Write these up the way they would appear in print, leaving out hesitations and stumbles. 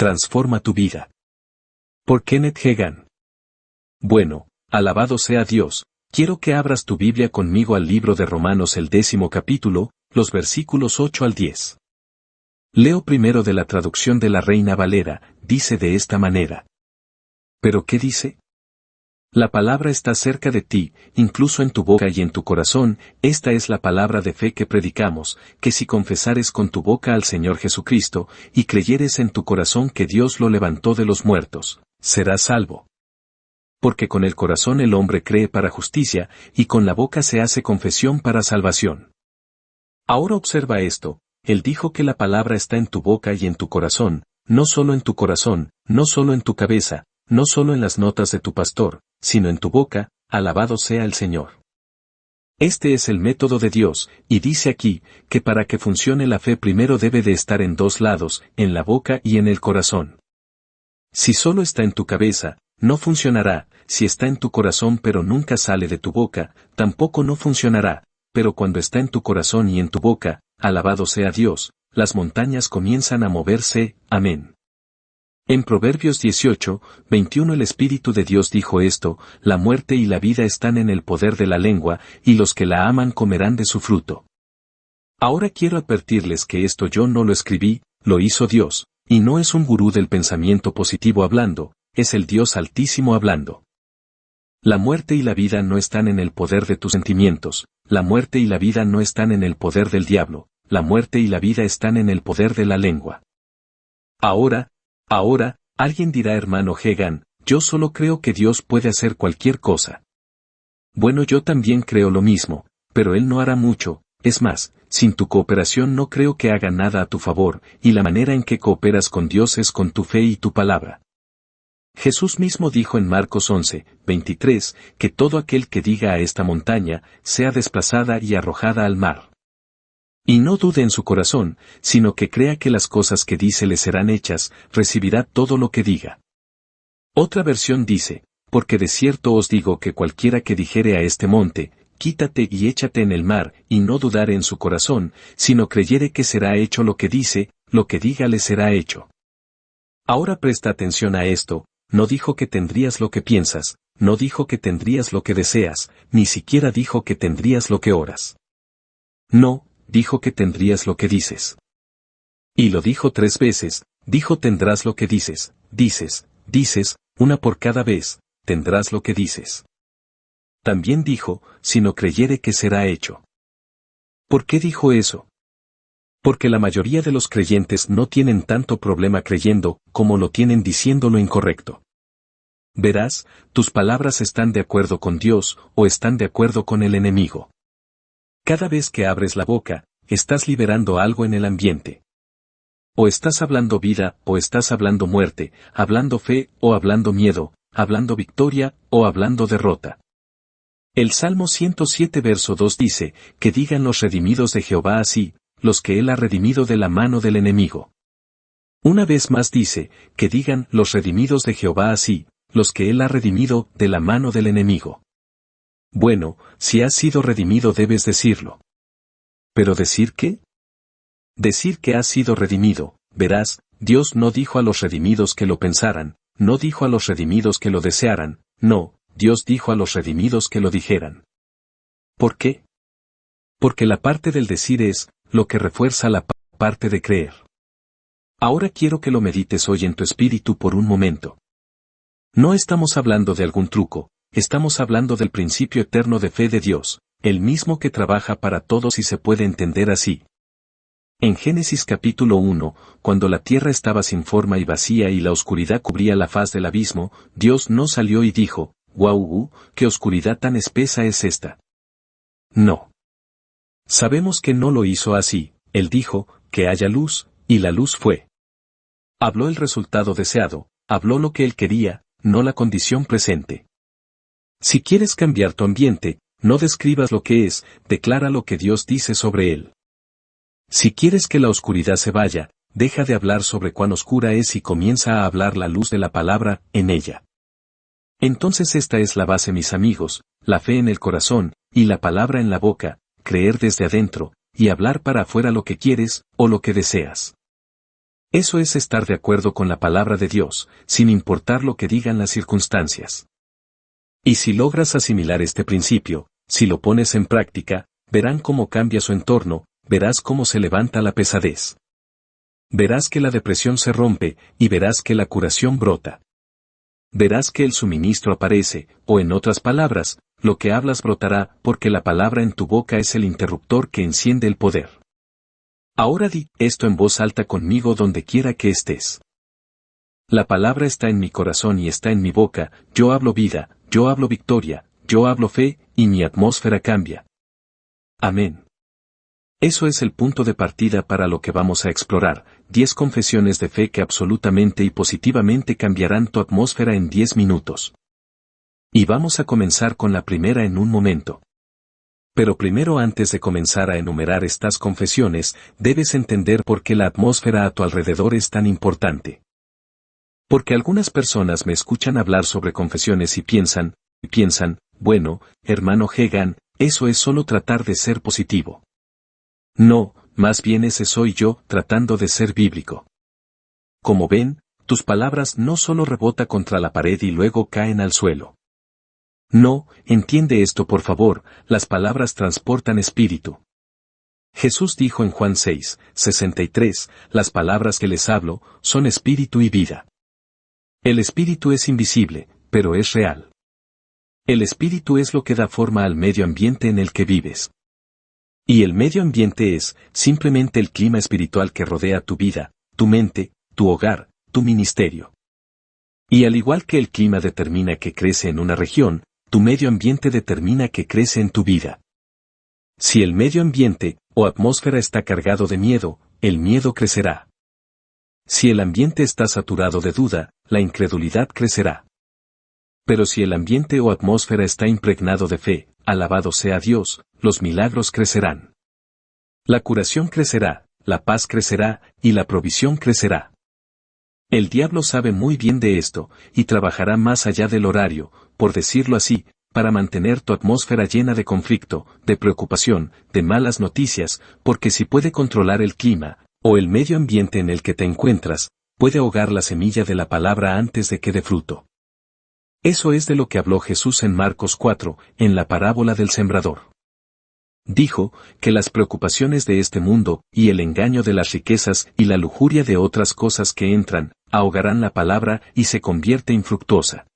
transforma tu vida. Por Kenneth Hagin. Bueno, alabado sea Dios, quiero que abras tu Biblia conmigo al libro de Romanos el 10º capítulo, los versículos 8 al 10. Leo primero de la traducción de la Reina Valera, dice de esta manera. ¿Pero qué dice? La palabra está cerca de ti, incluso en tu boca y en tu corazón. Esta es la palabra de fe que predicamos, que si confesares con tu boca al Señor Jesucristo, y creyeres en tu corazón que Dios lo levantó de los muertos, serás salvo. Porque con el corazón el hombre cree para justicia, y con la boca se hace confesión para salvación. Ahora observa esto, él dijo que la palabra está en tu boca y en tu corazón, no solo en tu corazón, no solo en tu cabeza, no solo en las notas de tu pastor, sino en tu boca, alabado sea el Señor. Este es el método de Dios, y dice aquí, que para que funcione la fe primero debe de estar en dos lados, en la boca y en el corazón. Si solo está en tu cabeza, no funcionará, si está en tu corazón pero nunca sale de tu boca, tampoco no funcionará, pero cuando está en tu corazón y en tu boca, alabado sea Dios, las montañas comienzan a moverse, amén. En Proverbios 18, 21 el Espíritu de Dios dijo esto, la muerte y la vida están en el poder de la lengua, y los que la aman comerán de su fruto. Ahora quiero advertirles que esto yo no lo escribí, lo hizo Dios, y no es un gurú del pensamiento positivo hablando, es el Dios Altísimo hablando. La muerte y la vida no están en el poder de tus sentimientos, la muerte y la vida no están en el poder del diablo, la muerte y la vida están en el poder de la lengua. Ahora, alguien dirá hermano Hagin, yo solo creo que Dios puede hacer cualquier cosa. Bueno, yo también creo lo mismo, pero Él no hará mucho, es más, sin tu cooperación no creo que haga nada a tu favor, y la manera en que cooperas con Dios es con tu fe y tu palabra. Jesús mismo dijo en Marcos 11, 23, que todo aquel que diga a esta montaña, sea desplazada y arrojada al mar. Y no dude en su corazón, sino que crea que las cosas que dice le serán hechas, recibirá todo lo que diga. Otra versión dice, porque de cierto os digo que cualquiera que dijere a este monte, quítate y échate en el mar, y no dudare en su corazón, sino creyere que será hecho lo que dice, lo que diga le será hecho. Ahora presta atención a esto, no dijo que tendrías lo que piensas, no dijo que tendrías lo que deseas, ni siquiera dijo que tendrías lo que oras. No, dijo que tendrías lo que dices. Y lo dijo 3 veces, dijo tendrás lo que dices, dices, una por cada vez, tendrás lo que dices. También dijo, si no creyere que será hecho. ¿Por qué dijo eso? Porque la mayoría de los creyentes no tienen tanto problema creyendo, como lo tienen diciendo lo incorrecto. Verás, tus palabras están de acuerdo con Dios, o están de acuerdo con el enemigo. Cada vez que abres la boca, estás liberando algo en el ambiente. O estás hablando vida, o estás hablando muerte, hablando fe, o hablando miedo, hablando victoria, o hablando derrota. El Salmo 107 verso 2 dice, que digan los redimidos de Jehová así, los que Él ha redimido de la mano del enemigo. Una vez más dice, que digan los redimidos de Jehová así, los que Él ha redimido de la mano del enemigo. Bueno, si has sido redimido debes decirlo. ¿Pero decir qué? Decir que has sido redimido, verás, Dios no dijo a los redimidos que lo pensaran, no dijo a los redimidos que lo desearan, no, Dios dijo a los redimidos que lo dijeran. ¿Por qué? Porque la parte del decir es, lo que refuerza la parte de creer. Ahora quiero que lo medites hoy en tu espíritu por un momento. No estamos hablando de algún truco, estamos hablando del principio eterno de fe de Dios, el mismo que trabaja para todos y se puede entender así. En Génesis capítulo 1, cuando la tierra estaba sin forma y vacía y la oscuridad cubría la faz del abismo, Dios no salió y dijo, ¡guau! ¡Qué oscuridad tan espesa es esta! No. Sabemos que no lo hizo así, Él dijo, que haya luz, y la luz fue. Habló el resultado deseado, habló lo que Él quería, no la condición presente. Si quieres cambiar tu ambiente, no describas lo que es, declara lo que Dios dice sobre él. Si quieres que la oscuridad se vaya, deja de hablar sobre cuán oscura es y comienza a hablar la luz de la palabra en ella. Entonces esta es la base, mis amigos, la fe en el corazón, y la palabra en la boca, creer desde adentro, y hablar para afuera lo que quieres, o lo que deseas. Eso es estar de acuerdo con la palabra de Dios, sin importar lo que digan las circunstancias. Y si logras asimilar este principio, si lo pones en práctica, verán cómo cambia su entorno, verás cómo se levanta la pesadez. Verás que la depresión se rompe, y verás que la curación brota. Verás que el suministro aparece, o en otras palabras, lo que hablas brotará, porque la palabra en tu boca es el interruptor que enciende el poder. Ahora di esto en voz alta conmigo donde quiera que estés. La palabra está en mi corazón y está en mi boca, yo hablo vida, yo hablo victoria, yo hablo fe, y mi atmósfera cambia. Amén. Eso es el punto de partida para lo que vamos a explorar, 10 confesiones de fe que absolutamente y positivamente cambiarán tu atmósfera en 10 minutos. Y vamos a comenzar con la primera en un momento. Pero primero, antes de comenzar a enumerar estas confesiones, debes entender por qué la atmósfera a tu alrededor es tan importante. Porque algunas personas me escuchan hablar sobre confesiones y piensan, bueno, hermano Hegan, eso es solo tratar de ser positivo. No, más bien ese soy yo, tratando de ser bíblico. Como ven, tus palabras no solo rebotan contra la pared y luego caen al suelo. No, entiende esto por favor, las palabras transportan espíritu. Jesús dijo en Juan 6:63, las palabras que les hablo, son espíritu y vida. El espíritu es invisible, pero es real. El espíritu es lo que da forma al medio ambiente en el que vives. Y el medio ambiente es, simplemente el clima espiritual que rodea tu vida, tu mente, tu hogar, tu ministerio. Y al igual que el clima determina que crece en una región, tu medio ambiente determina que crece en tu vida. Si el medio ambiente, o atmósfera está cargado de miedo, el miedo crecerá. Si el ambiente está saturado de duda, la incredulidad crecerá. Pero si el ambiente o atmósfera está impregnado de fe, alabado sea Dios, los milagros crecerán. La curación crecerá, la paz crecerá, y la provisión crecerá. El diablo sabe muy bien de esto, y trabajará más allá del horario, por decirlo así, para mantener tu atmósfera llena de conflicto, de preocupación, de malas noticias, porque si puede controlar el clima, o el medio ambiente en el que te encuentras, puede ahogar la semilla de la palabra antes de que dé fruto. Eso es de lo que habló Jesús en Marcos 4, en la parábola del sembrador. Dijo, que las preocupaciones de este mundo, y el engaño de las riquezas y la lujuria de otras cosas que entran, ahogarán la palabra y se convierte infructuosa.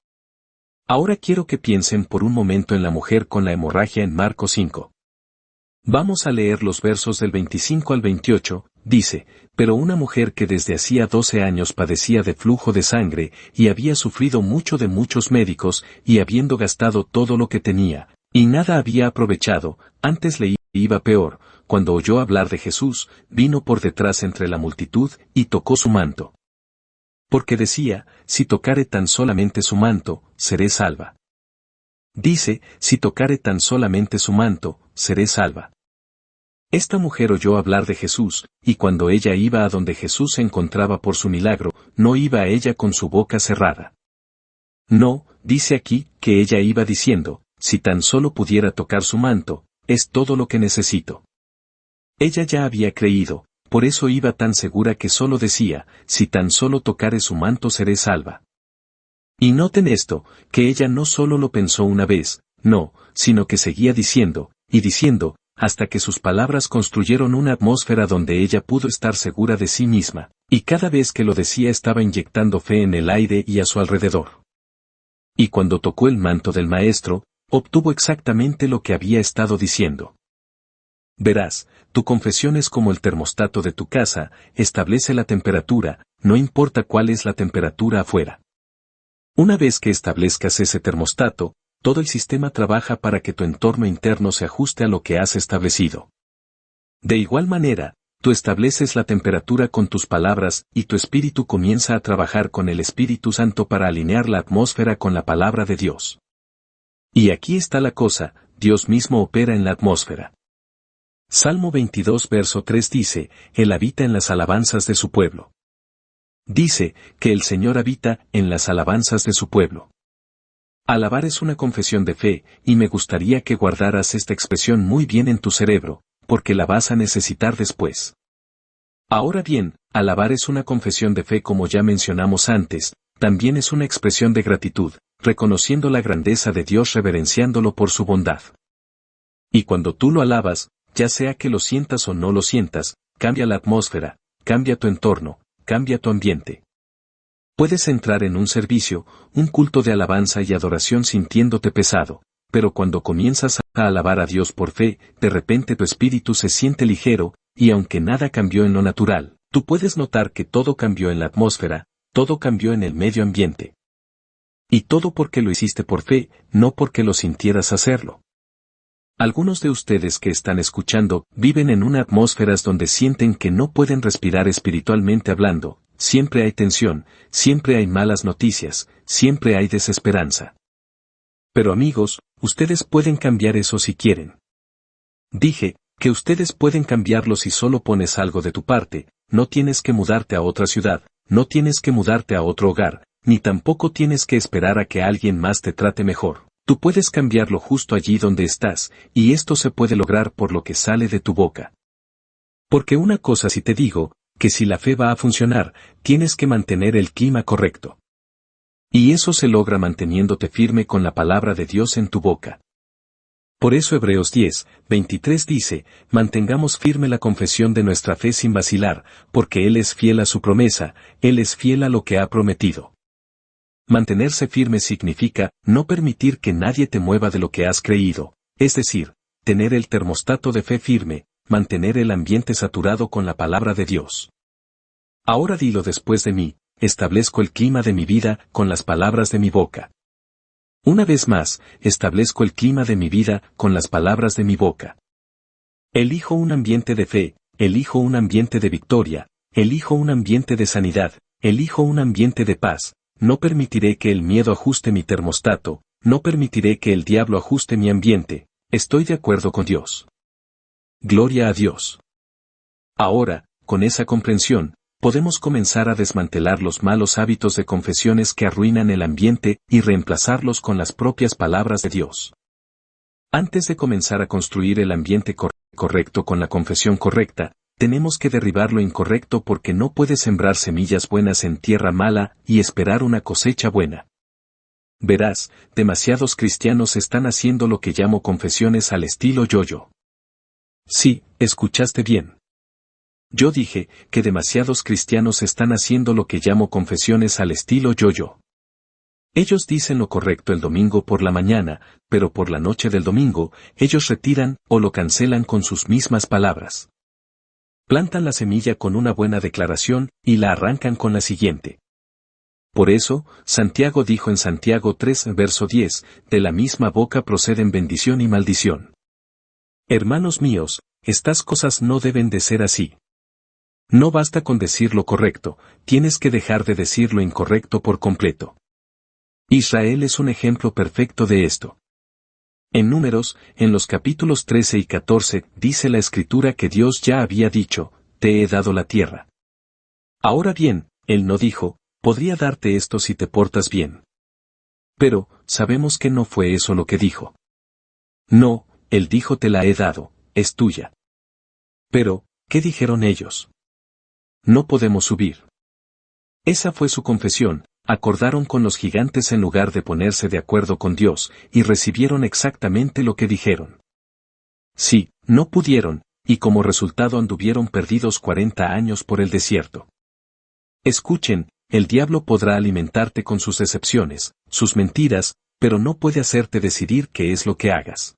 Ahora quiero que piensen por un momento en la mujer con la hemorragia en Marcos 5. Vamos a leer los versos del 25 al 28, dice, pero una mujer que desde hacía 12 años padecía de flujo de sangre, y había sufrido mucho de muchos médicos, y habiendo gastado todo lo que tenía, y nada había aprovechado, antes le iba peor, cuando oyó hablar de Jesús, vino por detrás entre la multitud, y tocó su manto. Porque decía, si tocare tan solamente su manto, seré salva. Dice, si tocare tan solamente su manto, seré salva. Esta mujer oyó hablar de Jesús, y cuando ella iba a donde Jesús se encontraba por su milagro, no iba a ella con su boca cerrada. No, dice aquí, que ella iba diciendo, si tan solo pudiera tocar su manto, es todo lo que necesito. Ella ya había creído, por eso iba tan segura que solo decía, si tan solo tocare su manto seré salva. Y noten esto, que ella no solo lo pensó una vez, no, sino que seguía diciendo, y diciendo, hasta que sus palabras construyeron una atmósfera donde ella pudo estar segura de sí misma, y cada vez que lo decía estaba inyectando fe en el aire y a su alrededor. Y cuando tocó el manto del Maestro, obtuvo exactamente lo que había estado diciendo. Verás, tu confesión es como el termostato de tu casa, establece la temperatura, no importa cuál es la temperatura afuera. Una vez que establezcas ese termostato, todo el sistema trabaja para que tu entorno interno se ajuste a lo que has establecido. De igual manera, tú estableces la temperatura con tus palabras y tu espíritu comienza a trabajar con el Espíritu Santo para alinear la atmósfera con la palabra de Dios. Y aquí está la cosa, Dios mismo opera en la atmósfera. Salmo 22 verso 3 dice, Él habita en las alabanzas de su pueblo. Dice, que el Señor habita en las alabanzas de su pueblo. Alabar es una confesión de fe, y me gustaría que guardaras esta expresión muy bien en tu cerebro, porque la vas a necesitar después. Ahora bien, alabar es una confesión de fe como ya mencionamos antes, también es una expresión de gratitud, reconociendo la grandeza de Dios, reverenciándolo por su bondad. Y cuando tú lo alabas, ya sea que lo sientas o no lo sientas, cambia la atmósfera, cambia tu entorno, cambia tu ambiente. Puedes entrar en un servicio, un culto de alabanza y adoración sintiéndote pesado, pero cuando comienzas a alabar a Dios por fe, de repente tu espíritu se siente ligero, y aunque nada cambió en lo natural, tú puedes notar que todo cambió en la atmósfera, todo cambió en el medio ambiente. Y todo porque lo hiciste por fe, no porque lo sintieras hacerlo. Algunos de ustedes que están escuchando viven en una atmósfera donde sienten que no pueden respirar espiritualmente hablando, siempre hay tensión, siempre hay malas noticias, siempre hay desesperanza. Pero amigos, ustedes pueden cambiar eso si quieren. Dije que ustedes pueden cambiarlo si solo pones algo de tu parte, no tienes que mudarte a otra ciudad, no tienes que mudarte a otro hogar, ni tampoco tienes que esperar a que alguien más te trate mejor. Tú puedes cambiarlo justo allí donde estás, y esto se puede lograr por lo que sale de tu boca. Porque una cosa sí te digo, que si la fe va a funcionar, tienes que mantener el clima correcto. Y eso se logra manteniéndote firme con la palabra de Dios en tu boca. Por eso Hebreos 10:23 dice, mantengamos firme la confesión de nuestra fe sin vacilar, porque Él es fiel a su promesa, Él es fiel a lo que ha prometido. Mantenerse firme significa no permitir que nadie te mueva de lo que has creído, es decir, tener el termostato de fe firme, mantener el ambiente saturado con la palabra de Dios. Ahora dilo después de mí, establezco el clima de mi vida con las palabras de mi boca. Una vez más, establezco el clima de mi vida con las palabras de mi boca. Elijo un ambiente de fe, elijo un ambiente de victoria, elijo un ambiente de sanidad, elijo un ambiente de paz. No permitiré que el miedo ajuste mi termostato, no permitiré que el diablo ajuste mi ambiente, estoy de acuerdo con Dios. Gloria a Dios. Ahora, con esa comprensión, podemos comenzar a desmantelar los malos hábitos de confesiones que arruinan el ambiente y reemplazarlos con las propias palabras de Dios. Antes de comenzar a construir el ambiente correcto con la confesión correcta, tenemos que derribar lo incorrecto porque no puedes sembrar semillas buenas en tierra mala y esperar una cosecha buena. Verás, demasiados cristianos están haciendo lo que llamo confesiones al estilo yo-yo. Sí, escuchaste bien. Yo dije que demasiados cristianos están haciendo lo que llamo confesiones al estilo yo-yo. Ellos dicen lo correcto el domingo por la mañana, pero por la noche del domingo, ellos retiran o lo cancelan con sus mismas palabras. Plantan la semilla con una buena declaración y la arrancan con la siguiente. Por eso, Santiago dijo en Santiago 3 verso 10, de la misma boca proceden bendición y maldición. Hermanos míos, estas cosas no deben de ser así. No basta con decir lo correcto, tienes que dejar de decir lo incorrecto por completo. Israel es un ejemplo perfecto de esto. En Números, en los capítulos 13 y 14, dice la Escritura que Dios ya había dicho, te he dado la tierra. Ahora bien, Él no dijo, podría darte esto si te portas bien. Pero, sabemos que no fue eso lo que dijo. No, Él dijo te la he dado, es tuya. Pero, ¿qué dijeron ellos? No podemos subir. Esa fue su confesión. Acordaron con los gigantes en lugar de ponerse de acuerdo con Dios, y recibieron exactamente lo que dijeron. Sí, no pudieron, y como resultado anduvieron perdidos 40 años por el desierto. Escuchen, el diablo podrá alimentarte con sus decepciones, sus mentiras, pero no puede hacerte decidir qué es lo que hagas.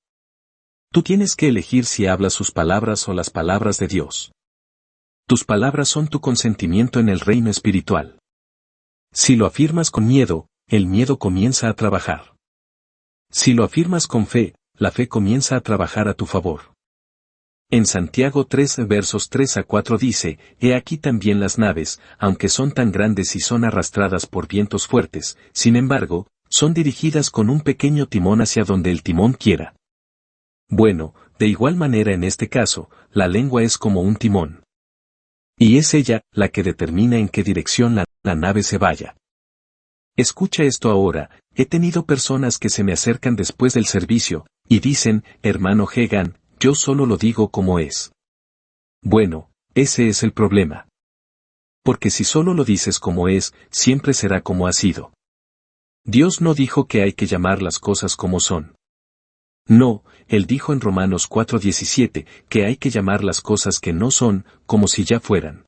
Tú tienes que elegir si hablas sus palabras o las palabras de Dios. Tus palabras son tu consentimiento en el reino espiritual. Si lo afirmas con miedo, el miedo comienza a trabajar. Si lo afirmas con fe, la fe comienza a trabajar a tu favor. En Santiago 3 versos 3 a 4 dice, he aquí también las naves, aunque son tan grandes y son arrastradas por vientos fuertes, sin embargo, son dirigidas con un pequeño timón hacia donde el timón quiera. Bueno, de igual manera en este caso, la lengua es como un timón. Y es ella la que determina en qué dirección la nave se vaya. Escucha esto ahora, he tenido personas que se me acercan después del servicio, y dicen, hermano Hegan, yo solo lo digo como es. Bueno, Ese es el problema. Porque si solo lo dices como es, siempre será como ha sido. Dios no dijo que hay que llamar las cosas como son. No, Él dijo en Romanos 4:17 que hay que llamar las cosas que no son, como si ya fueran.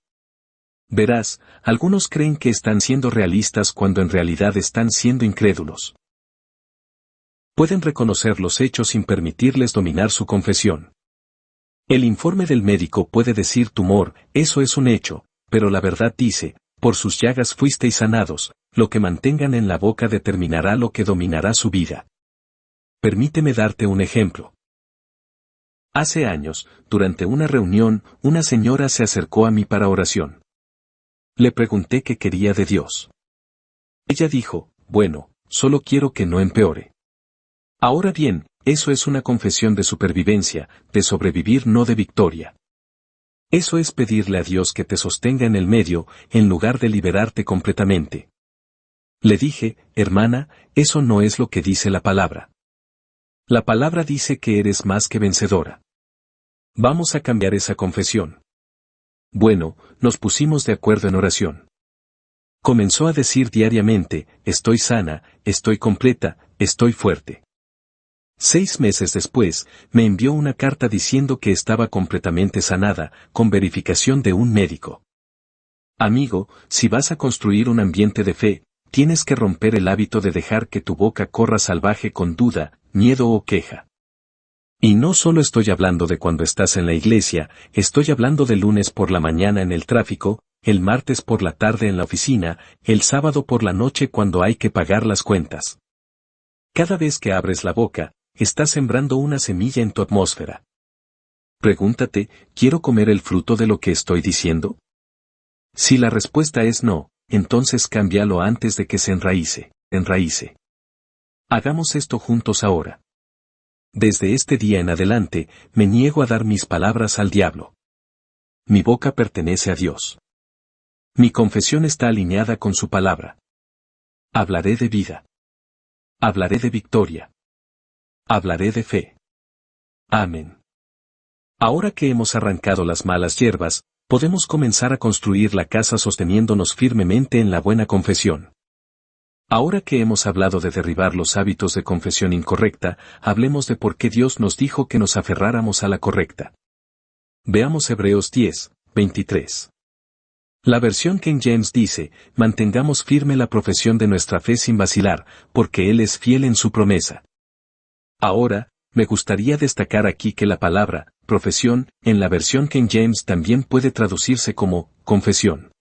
Verás, algunos creen que están siendo realistas cuando en realidad están siendo incrédulos. Pueden reconocer los hechos sin permitirles dominar su confesión. El informe del médico puede decir tumor, eso es un hecho, pero la verdad dice, por sus llagas fuisteis sanados, lo que mantengan en la boca determinará lo que dominará su vida. Permíteme darte un ejemplo. Hace años, durante una reunión, una señora se acercó a mí para oración. Le pregunté qué quería de Dios. Ella dijo, bueno, solo quiero que no empeore. Ahora bien, eso es una confesión de supervivencia, de sobrevivir, no de victoria. Eso es pedirle a Dios que te sostenga en el medio, en lugar de liberarte completamente. Le dije, hermana, eso no es lo que dice la palabra. La palabra dice que eres más que vencedora. Vamos a cambiar esa confesión. Bueno, nos pusimos de acuerdo en oración. Comenzó a decir diariamente, estoy sana, estoy completa, estoy fuerte. 6 meses después, me envió una carta diciendo que estaba completamente sanada, con verificación de un médico. Amigo, si vas a construir un ambiente de fe, tienes que romper el hábito de dejar que tu boca corra salvaje con duda, miedo o queja. Y no solo estoy hablando de cuando estás en la iglesia, estoy hablando de lunes por la mañana en el tráfico, el martes por la tarde en la oficina, el sábado por la noche cuando hay que pagar las cuentas. Cada vez que abres la boca, estás sembrando una semilla en tu atmósfera. Pregúntate, ¿quiero comer el fruto de lo que estoy diciendo? Si la respuesta es no, entonces cámbialo antes de que se enraíce. Hagamos esto juntos ahora. Desde este día en adelante, me niego a dar mis palabras al diablo. Mi boca pertenece a Dios. Mi confesión está alineada con su palabra. Hablaré de vida. Hablaré de victoria. Hablaré de fe. Amén. Ahora que hemos arrancado las malas hierbas, podemos comenzar a construir la casa sosteniéndonos firmemente en la buena confesión. Ahora que hemos hablado de derribar los hábitos de confesión incorrecta, hablemos de por qué Dios nos dijo que nos aferráramos a la correcta. Veamos Hebreos 10:23. La versión King James dice, mantengamos firme la profesión de nuestra fe sin vacilar, porque Él es fiel en su promesa. Ahora, me gustaría destacar aquí que la palabra, profesión, en la versión King James también puede traducirse como, confesión.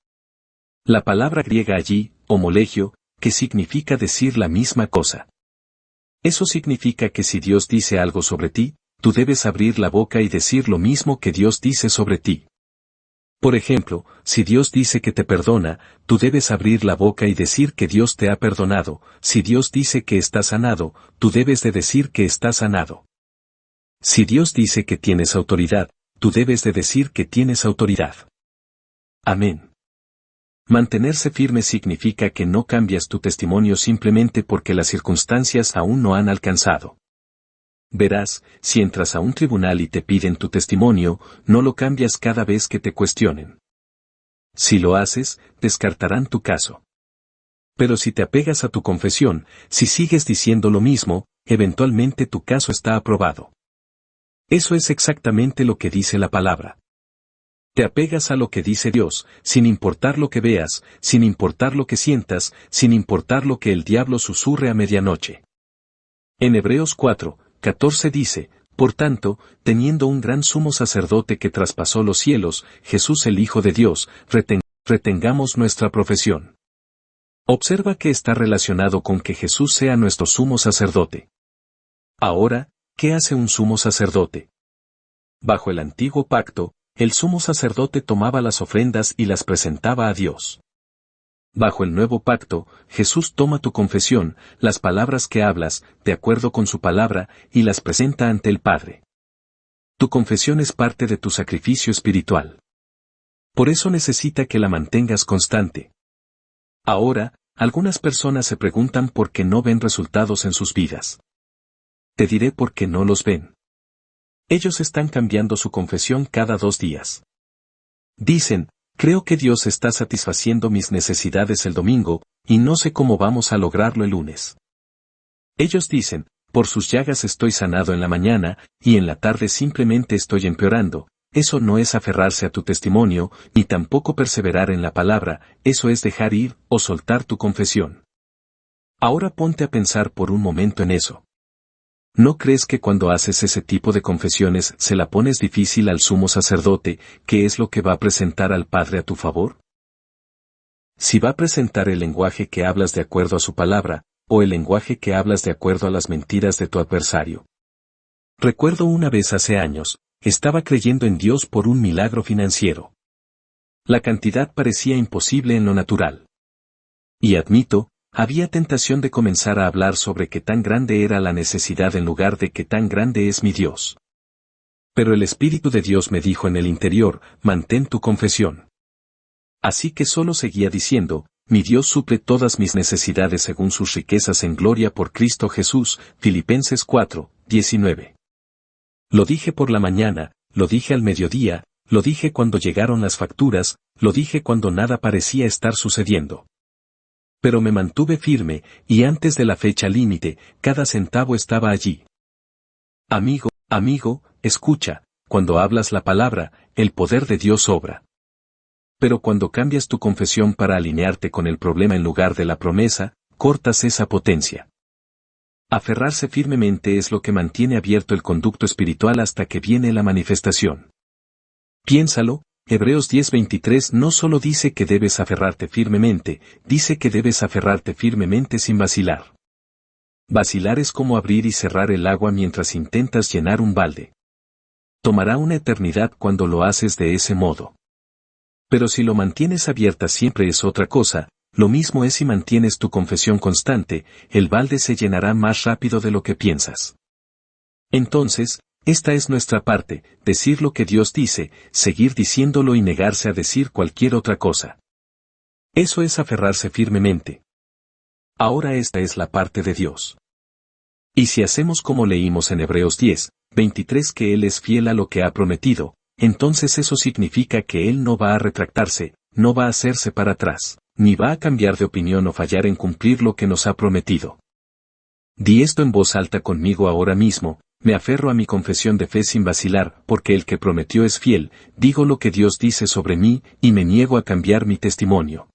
La palabra griega allí, homolegio, que significa decir la misma cosa. Eso significa que si Dios dice algo sobre ti, tú debes abrir la boca y decir lo mismo que Dios dice sobre ti. Por ejemplo, si Dios dice que te perdona, tú debes abrir la boca y decir que Dios te ha perdonado. Si Dios dice que estás sanado, tú debes de decir que estás sanado. Si Dios dice que tienes autoridad, tú debes de decir que tienes autoridad. Amén. Mantenerse firme significa que no cambias tu testimonio simplemente porque las circunstancias aún no han alcanzado. Verás, si entras a un tribunal y te piden tu testimonio, no lo cambias cada vez que te cuestionen. Si lo haces, descartarán tu caso. Pero si te apegas a tu confesión, si sigues diciendo lo mismo, eventualmente tu caso está aprobado. Eso es exactamente lo que dice la palabra. Te apegas a lo que dice Dios, sin importar lo que veas, sin importar lo que sientas, sin importar lo que el diablo susurre a medianoche. En Hebreos 4:14 dice, por tanto, teniendo un gran sumo sacerdote que traspasó los cielos, Jesús el Hijo de Dios, retengamos nuestra profesión. Observa que está relacionado con que Jesús sea nuestro sumo sacerdote. Ahora, ¿qué hace un sumo sacerdote? Bajo el antiguo pacto, el sumo sacerdote tomaba las ofrendas y las presentaba a Dios. Bajo el nuevo pacto, Jesús toma tu confesión, las palabras que hablas, de acuerdo con su palabra, y las presenta ante el Padre. Tu confesión es parte de tu sacrificio espiritual. Por eso necesita que la mantengas constante. Ahora, algunas personas se preguntan por qué no ven resultados en sus vidas. Te diré por qué no los ven. Ellos están cambiando su confesión cada 2 días. Dicen, creo que Dios está satisfaciendo mis necesidades el domingo, y no sé cómo vamos a lograrlo el lunes. Ellos dicen, por sus llagas estoy sanado en la mañana, y en la tarde simplemente estoy empeorando. Eso no es aferrarse a tu testimonio, ni tampoco perseverar en la palabra, eso es dejar ir o soltar tu confesión. Ahora ponte a pensar por un momento en eso. ¿No crees que cuando haces ese tipo de confesiones se la pones difícil al sumo sacerdote, que es lo que va a presentar al Padre a tu favor? Si va a presentar el lenguaje que hablas de acuerdo a su palabra, o el lenguaje que hablas de acuerdo a las mentiras de tu adversario. Recuerdo una vez hace años, estaba creyendo en Dios por un milagro financiero. La cantidad parecía imposible en lo natural. Y admito, había tentación de comenzar a hablar sobre qué tan grande era la necesidad en lugar de qué tan grande es mi Dios. Pero el Espíritu de Dios me dijo en el interior, mantén tu confesión. Así que solo seguía diciendo, mi Dios suple todas mis necesidades según sus riquezas en gloria por Cristo Jesús, Filipenses 4, 19. Lo dije por la mañana, lo dije al mediodía, lo dije cuando llegaron las facturas, lo dije cuando nada parecía estar sucediendo. Pero me mantuve firme, y antes de la fecha límite, cada centavo estaba allí. Amigo, escucha, cuando hablas la palabra, el poder de Dios obra. Pero cuando cambias tu confesión para alinearte con el problema en lugar de la promesa, cortas esa potencia. Aferrarse firmemente es lo que mantiene abierto el conducto espiritual hasta que viene la manifestación. Piénsalo, Hebreos 10:23 no solo dice que debes aferrarte firmemente, dice que debes aferrarte firmemente sin vacilar. Vacilar es como abrir y cerrar el agua mientras intentas llenar un balde. Tomará una eternidad cuando lo haces de ese modo. Pero si lo mantienes abierta siempre es otra cosa. Lo mismo es si mantienes tu confesión constante, el balde se llenará más rápido de lo que piensas. Entonces, esta es nuestra parte, decir lo que Dios dice, seguir diciéndolo y negarse a decir cualquier otra cosa. Eso es aferrarse firmemente. Ahora esta es la parte de Dios. Y si hacemos como leímos en Hebreos 10:23 que Él es fiel a lo que ha prometido, entonces eso significa que Él no va a retractarse, no va a hacerse para atrás, ni va a cambiar de opinión o fallar en cumplir lo que nos ha prometido. Di esto en voz alta conmigo ahora mismo, me aferro a mi confesión de fe sin vacilar, porque el que prometió es fiel, digo lo que Dios dice sobre mí, y me niego a cambiar mi testimonio.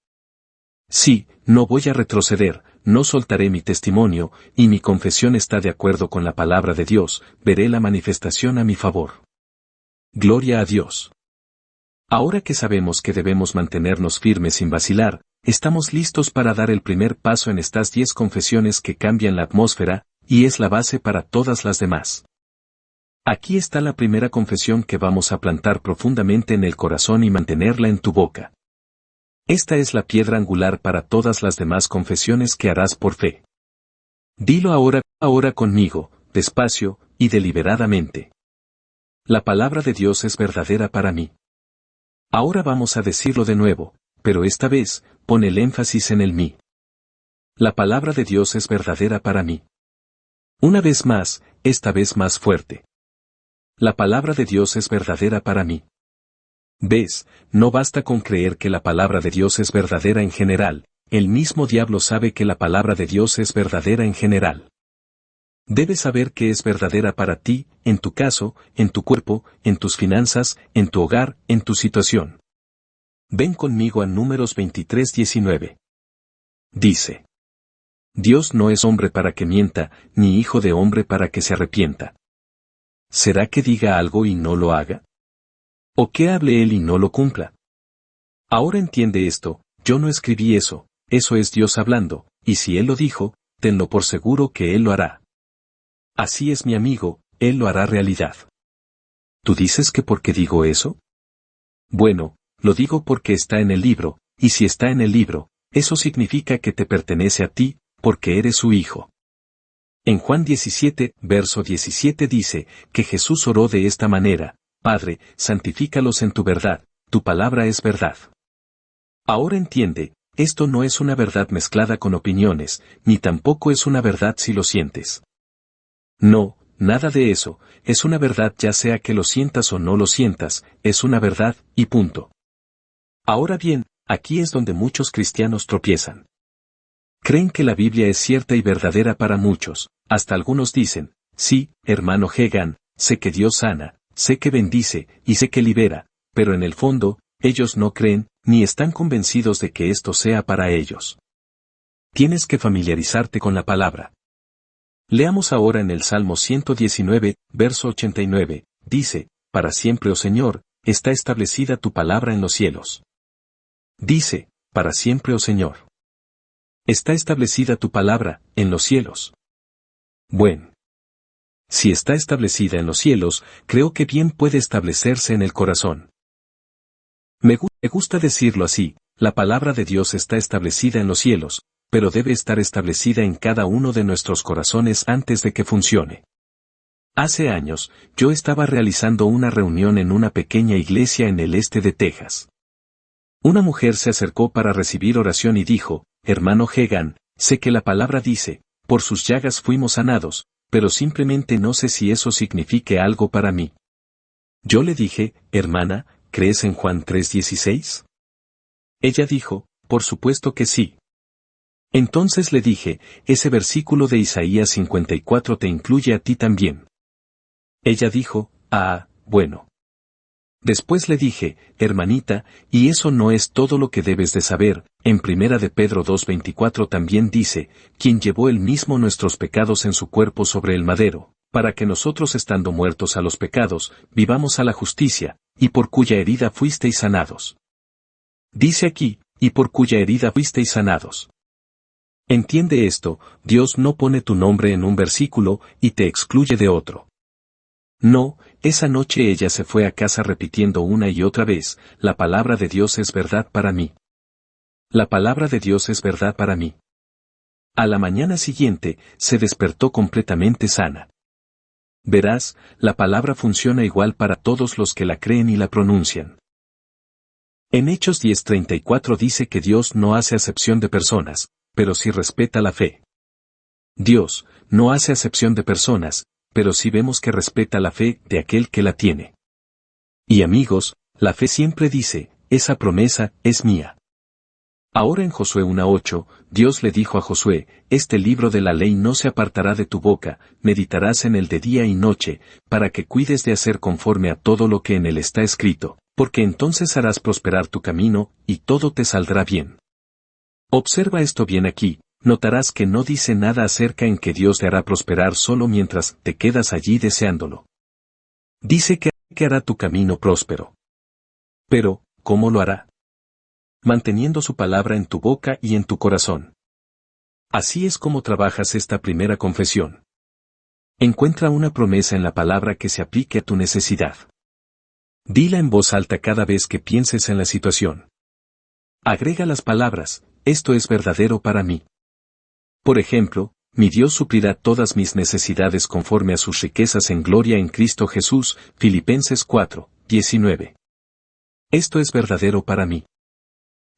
Sí, no voy a retroceder, no soltaré mi testimonio, y mi confesión está de acuerdo con la palabra de Dios, veré la manifestación a mi favor. Gloria a Dios. Ahora que sabemos que debemos mantenernos firmes sin vacilar, estamos listos para dar el primer paso en estas 10 confesiones que cambian la atmósfera, y es la base para todas las demás. Aquí está la primera confesión que vamos a plantar profundamente en el corazón y mantenerla en tu boca. Esta es la piedra angular para todas las demás confesiones que harás por fe. Dilo ahora conmigo, despacio y deliberadamente. La palabra de Dios es verdadera para mí. Ahora vamos a decirlo de nuevo, pero esta vez, pon el énfasis en el mí. La palabra de Dios es verdadera para mí. Una vez más, esta vez más fuerte. La palabra de Dios es verdadera para mí. ¿Ves? No basta con creer que la palabra de Dios es verdadera en general, el mismo diablo sabe que la palabra de Dios es verdadera en general. Debes saber que es verdadera para ti, en tu caso, en tu cuerpo, en tus finanzas, en tu hogar, en tu situación. Ven conmigo a Números 23:19. Dice: Dios no es hombre para que mienta, ni hijo de hombre para que se arrepienta. ¿Será que diga algo y no lo haga? ¿O que hable él y no lo cumpla? Ahora entiende esto, yo no escribí eso es Dios hablando, y si Él lo dijo, tenlo por seguro que Él lo hará. Así es mi amigo, Él lo hará realidad. ¿Tú dices que por qué digo eso? Bueno, lo digo porque está en el libro, y si está en el libro, eso significa que te pertenece a ti, porque eres su hijo. En Juan 17, verso 17 dice, que Jesús oró de esta manera: Padre, santifícalos en tu verdad, tu palabra es verdad. Ahora entiende, esto no es una verdad mezclada con opiniones, ni tampoco es una verdad si lo sientes. No, nada de eso, es una verdad ya sea que lo sientas o no lo sientas, es una verdad, y punto. Ahora bien, aquí es donde muchos cristianos tropiezan. Creen que la Biblia es cierta y verdadera para muchos, hasta algunos dicen, sí, hermano Hegan, sé que Dios sana, sé que bendice y sé que libera, pero en el fondo, ellos no creen, ni están convencidos de que esto sea para ellos. Tienes que familiarizarte con la palabra. Leamos ahora en el Salmo 119, verso 89, dice, para siempre, oh Señor, está establecida tu palabra en los cielos. Dice, para siempre, oh Señor. Está establecida tu palabra, en los cielos. Bueno. Si está establecida en los cielos, creo que bien puede establecerse en el corazón. Me gusta decirlo así, la palabra de Dios está establecida en los cielos, pero debe estar establecida en cada uno de nuestros corazones antes de que funcione. Hace años, yo estaba realizando una reunión en una pequeña iglesia en el este de Texas. Una mujer se acercó para recibir oración y dijo, hermano Hegan, sé que la palabra dice, por sus llagas fuimos sanados, pero simplemente no sé si eso signifique algo para mí. Yo le dije, hermana, ¿crees en Juan 3:16? Ella dijo, por supuesto que sí. Entonces le dije, ese versículo de Isaías 54 te incluye a ti también. Ella dijo, bueno. Después le dije, hermanita, y eso no es todo lo que debes de saber, en 1 de Pedro 2:24 también dice, quien llevó él mismo nuestros pecados en su cuerpo sobre el madero, para que nosotros estando muertos a los pecados, vivamos a la justicia, y por cuya herida fuisteis sanados. Dice aquí, y por cuya herida fuisteis sanados. Entiende esto, Dios no pone tu nombre en un versículo y te excluye de otro. No, esa noche ella se fue a casa repitiendo una y otra vez, la palabra de Dios es verdad para mí. La palabra de Dios es verdad para mí. A la mañana siguiente, se despertó completamente sana. Verás, la palabra funciona igual para todos los que la creen y la pronuncian. En Hechos 10:34 dice que Dios no hace acepción de personas, pero sí respeta la fe. Dios no hace acepción de personas, pero sí vemos que respeta la fe de aquel que la tiene. Y amigos, la fe siempre dice, esa promesa es mía. Ahora en Josué 1:8, Dios le dijo a Josué, este libro de la ley no se apartará de tu boca, meditarás en él de día y noche, para que cuides de hacer conforme a todo lo que en él está escrito, porque entonces harás prosperar tu camino, y todo te saldrá bien. Observa esto bien aquí, notarás que no dice nada acerca en que Dios te hará prosperar solo mientras te quedas allí deseándolo. Dice que hará tu camino próspero. Pero, ¿cómo lo hará? Manteniendo su palabra en tu boca y en tu corazón. Así es como trabajas esta primera confesión. Encuentra una promesa en la palabra que se aplique a tu necesidad. Dila en voz alta cada vez que pienses en la situación. Agrega las palabras, esto es verdadero para mí. Por ejemplo, mi Dios suplirá todas mis necesidades conforme a sus riquezas en gloria en Cristo Jesús, Filipenses 4:19. Esto es verdadero para mí.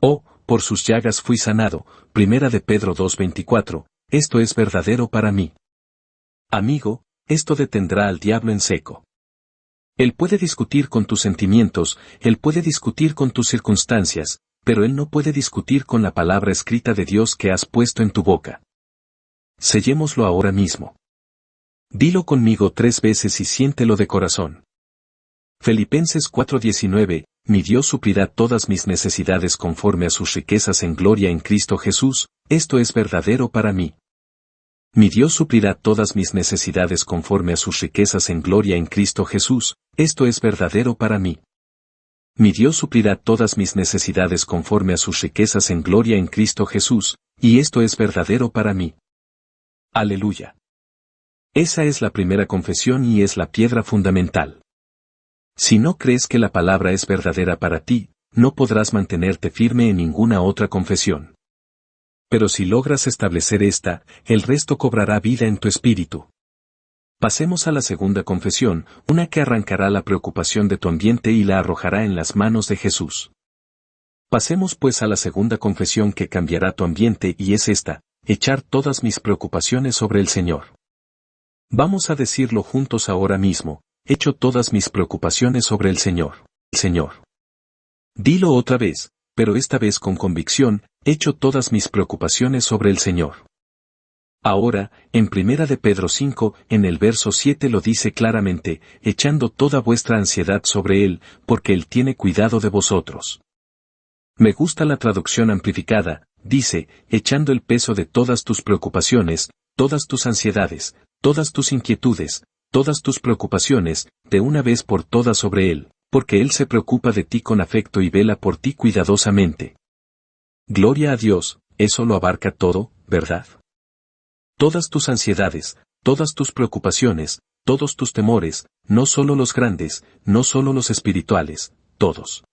Oh, por sus llagas fui sanado, 1 de Pedro 2:24, esto es verdadero para mí. Amigo, esto detendrá al diablo en seco. Él puede discutir con tus sentimientos, él puede discutir con tus circunstancias, pero él no puede discutir con la palabra escrita de Dios que has puesto en tu boca. Sellémoslo ahora mismo. Dilo conmigo 3 veces y siéntelo de corazón. Filipenses 4:19, mi Dios suplirá todas mis necesidades conforme a sus riquezas en gloria en Cristo Jesús, esto es verdadero para mí. Mi Dios suplirá todas mis necesidades conforme a sus riquezas en gloria en Cristo Jesús, esto es verdadero para mí. Mi Dios suplirá todas mis necesidades conforme a sus riquezas en gloria en Cristo Jesús, y esto es verdadero para mí. Aleluya. Esa es la primera confesión y es la piedra fundamental. Si no crees que la palabra es verdadera para ti, no podrás mantenerte firme en ninguna otra confesión. Pero si logras establecer esta, el resto cobrará vida en tu espíritu. Pasemos a la segunda confesión, una que arrancará la preocupación de tu ambiente y la arrojará en las manos de Jesús. Pasemos pues a la segunda confesión que cambiará tu ambiente y es esta, echar todas mis preocupaciones sobre el Señor. Vamos a decirlo juntos ahora mismo, echo todas mis preocupaciones sobre el Señor. Señor. Dilo otra vez, pero esta vez con convicción, echo todas mis preocupaciones sobre el Señor. Ahora, en 1 de Pedro 5, en el verso 7 lo dice claramente, echando toda vuestra ansiedad sobre Él, porque Él tiene cuidado de vosotros. Me gusta la traducción amplificada, dice, echando el peso de todas tus preocupaciones, todas tus ansiedades, todas tus inquietudes, todas tus preocupaciones, de una vez por todas sobre Él, porque Él se preocupa de ti con afecto y vela por ti cuidadosamente. Gloria a Dios, eso lo abarca todo, ¿verdad? Todas tus ansiedades, todas tus preocupaciones, todos tus temores, no solo los grandes, no solo los espirituales, todos.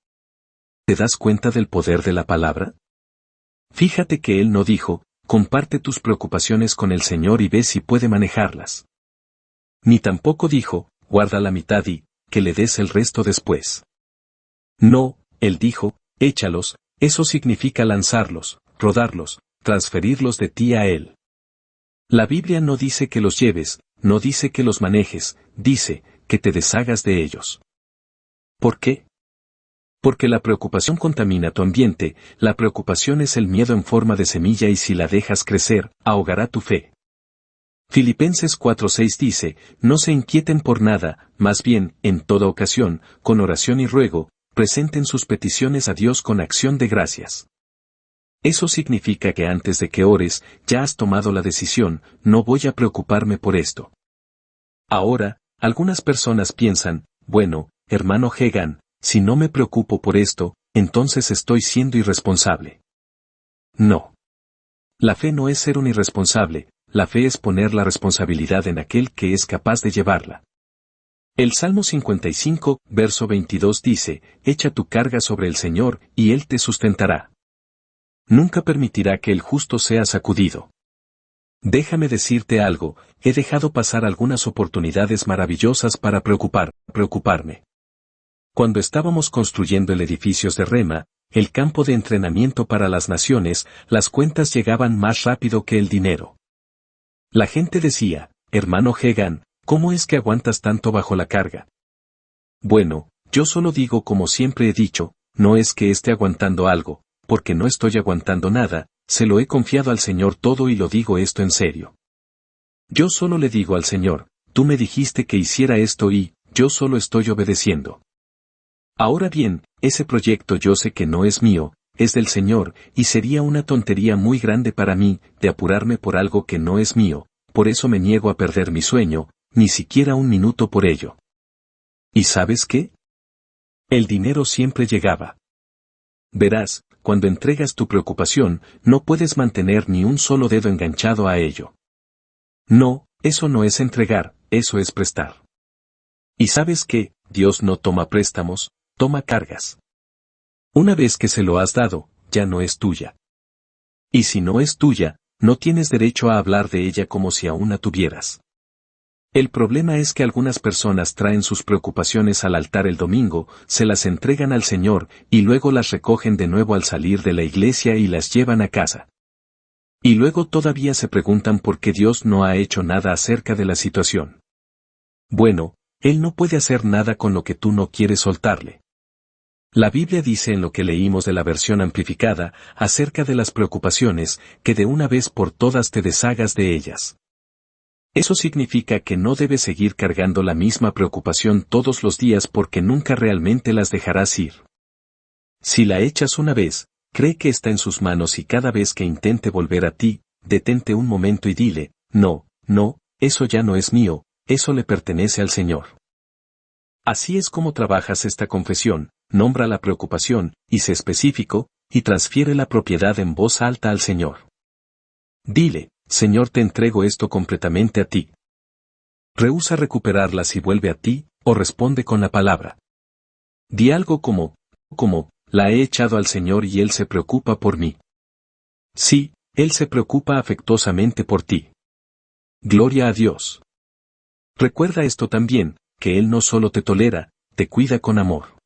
¿Te das cuenta del poder de la palabra? Fíjate que Él no dijo, comparte tus preocupaciones con el Señor y ve si puede manejarlas. Ni tampoco dijo, guarda la mitad y, que le des el resto después. No, Él dijo, échalos, eso significa lanzarlos, rodarlos, transferirlos de ti a Él. La Biblia no dice que los lleves, no dice que los manejes, dice, que te deshagas de ellos. ¿Por qué? Porque la preocupación contamina tu ambiente, la preocupación es el miedo en forma de semilla y si la dejas crecer, ahogará tu fe. Filipenses 4:6 dice, no se inquieten por nada, más bien, en toda ocasión, con oración y ruego, presenten sus peticiones a Dios con acción de gracias. Eso significa que antes de que ores, ya has tomado la decisión, no voy a preocuparme por esto. Ahora, algunas personas piensan, bueno, hermano Hagan, si no me preocupo por esto, entonces estoy siendo irresponsable. No. La fe no es ser un irresponsable, la fe es poner la responsabilidad en aquel que es capaz de llevarla. El Salmo 55, verso 22 dice, echa tu carga sobre el Señor, y Él te sustentará. Nunca permitirá que el justo sea sacudido. Déjame decirte algo, he dejado pasar algunas oportunidades maravillosas para preocuparme. Cuando estábamos construyendo el edificio de Rema, el campo de entrenamiento para las naciones, las cuentas llegaban más rápido que el dinero. La gente decía, hermano Hagan, ¿cómo es que aguantas tanto bajo la carga? Bueno, yo solo digo como siempre he dicho, no es que esté aguantando algo, porque no estoy aguantando nada, se lo he confiado al Señor todo y lo digo esto en serio. Yo solo le digo al Señor, tú me dijiste que hiciera esto y, yo solo estoy obedeciendo. Ahora bien, ese proyecto yo sé que no es mío, es del Señor, y sería una tontería muy grande para mí, de apurarme por algo que no es mío, por eso me niego a perder mi sueño, ni siquiera un minuto por ello. ¿Y sabes qué? El dinero siempre llegaba. Verás, cuando entregas tu preocupación, no puedes mantener ni un solo dedo enganchado a ello. No, eso no es entregar, eso es prestar. ¿Y sabes qué? Dios no toma préstamos, toma cargas. Una vez que se lo has dado, ya no es tuya. Y si no es tuya, no tienes derecho a hablar de ella como si aún la tuvieras. El problema es que algunas personas traen sus preocupaciones al altar el domingo, se las entregan al Señor, y luego las recogen de nuevo al salir de la iglesia y las llevan a casa. Y luego todavía se preguntan por qué Dios no ha hecho nada acerca de la situación. Bueno, Él no puede hacer nada con lo que tú no quieres soltarle. La Biblia dice en lo que leímos de la versión amplificada, acerca de las preocupaciones, que de una vez por todas te deshagas de ellas. Eso significa que no debes seguir cargando la misma preocupación todos los días porque nunca realmente las dejarás ir. Si la echas una vez, cree que está en sus manos y cada vez que intente volver a ti, detente un momento y dile, no, eso ya no es mío, eso le pertenece al Señor. Así es como trabajas esta confesión, nombra la preocupación, y sé específico, y transfiere la propiedad en voz alta al Señor. Dile, Señor, te entrego esto completamente a ti. Rehúsa recuperarlas y vuelve a ti, o responde con la palabra. Di algo como, la he echado al Señor y Él se preocupa por mí. Sí, Él se preocupa afectuosamente por ti. Gloria a Dios. Recuerda esto también, que Él no solo te tolera, te cuida con amor.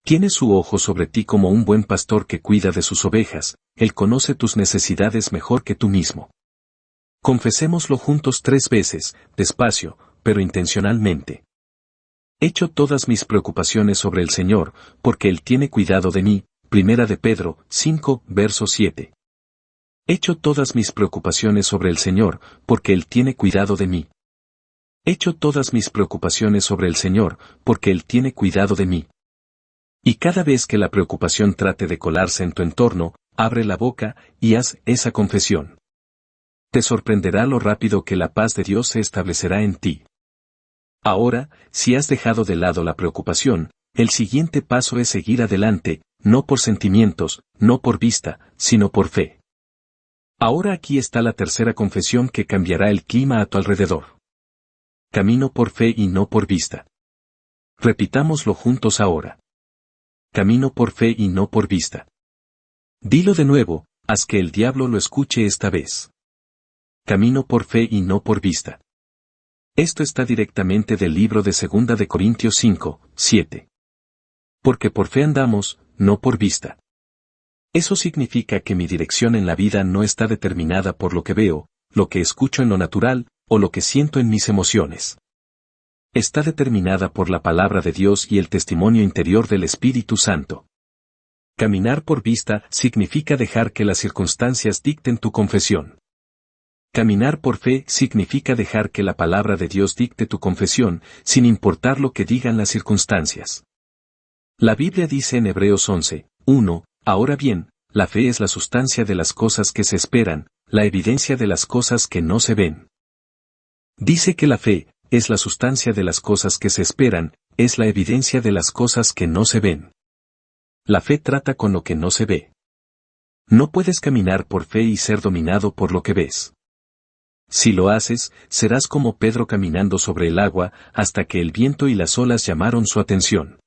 Tiene su ojo sobre ti como un buen pastor que cuida de sus ovejas, Él conoce tus necesidades mejor que tú mismo. Confesémoslo juntos 3 veces, despacio, pero intencionalmente. Echo todas mis preocupaciones sobre el Señor, porque Él tiene cuidado de mí, Primera de Pedro, 5, verso 7. Echo todas mis preocupaciones sobre el Señor, porque Él tiene cuidado de mí. Echo todas mis preocupaciones sobre el Señor, porque Él tiene cuidado de mí. Y cada vez que la preocupación trate de colarse en tu entorno, abre la boca y haz esa confesión. Te sorprenderá lo rápido que la paz de Dios se establecerá en ti. Ahora, si has dejado de lado la preocupación, el siguiente paso es seguir adelante, no por sentimientos, no por vista, sino por fe. Ahora aquí está la tercera confesión que cambiará el clima a tu alrededor. Camino por fe y no por vista. Repitámoslo juntos ahora. Camino por fe y no por vista. Dilo de nuevo, haz que el diablo lo escuche esta vez. Camino por fe y no por vista. Esto está directamente del libro de 2 de Corintios 5, 7. Porque por fe andamos, no por vista. Eso significa que mi dirección en la vida no está determinada por lo que veo, lo que escucho en lo natural, o lo que siento en mis emociones. Está determinada por la palabra de Dios y el testimonio interior del Espíritu Santo. Caminar por vista significa dejar que las circunstancias dicten tu confesión. Caminar por fe significa dejar que la palabra de Dios dicte tu confesión, sin importar lo que digan las circunstancias. La Biblia dice en Hebreos 11, 1, ahora bien, la fe es la sustancia de las cosas que se esperan, la evidencia de las cosas que no se ven. Dice que la fe es la sustancia de las cosas que se esperan, es la evidencia de las cosas que no se ven. La fe trata con lo que no se ve. No puedes caminar por fe y ser dominado por lo que ves. Si lo haces, serás como Pedro caminando sobre el agua, hasta que el viento y las olas llamaron su atención.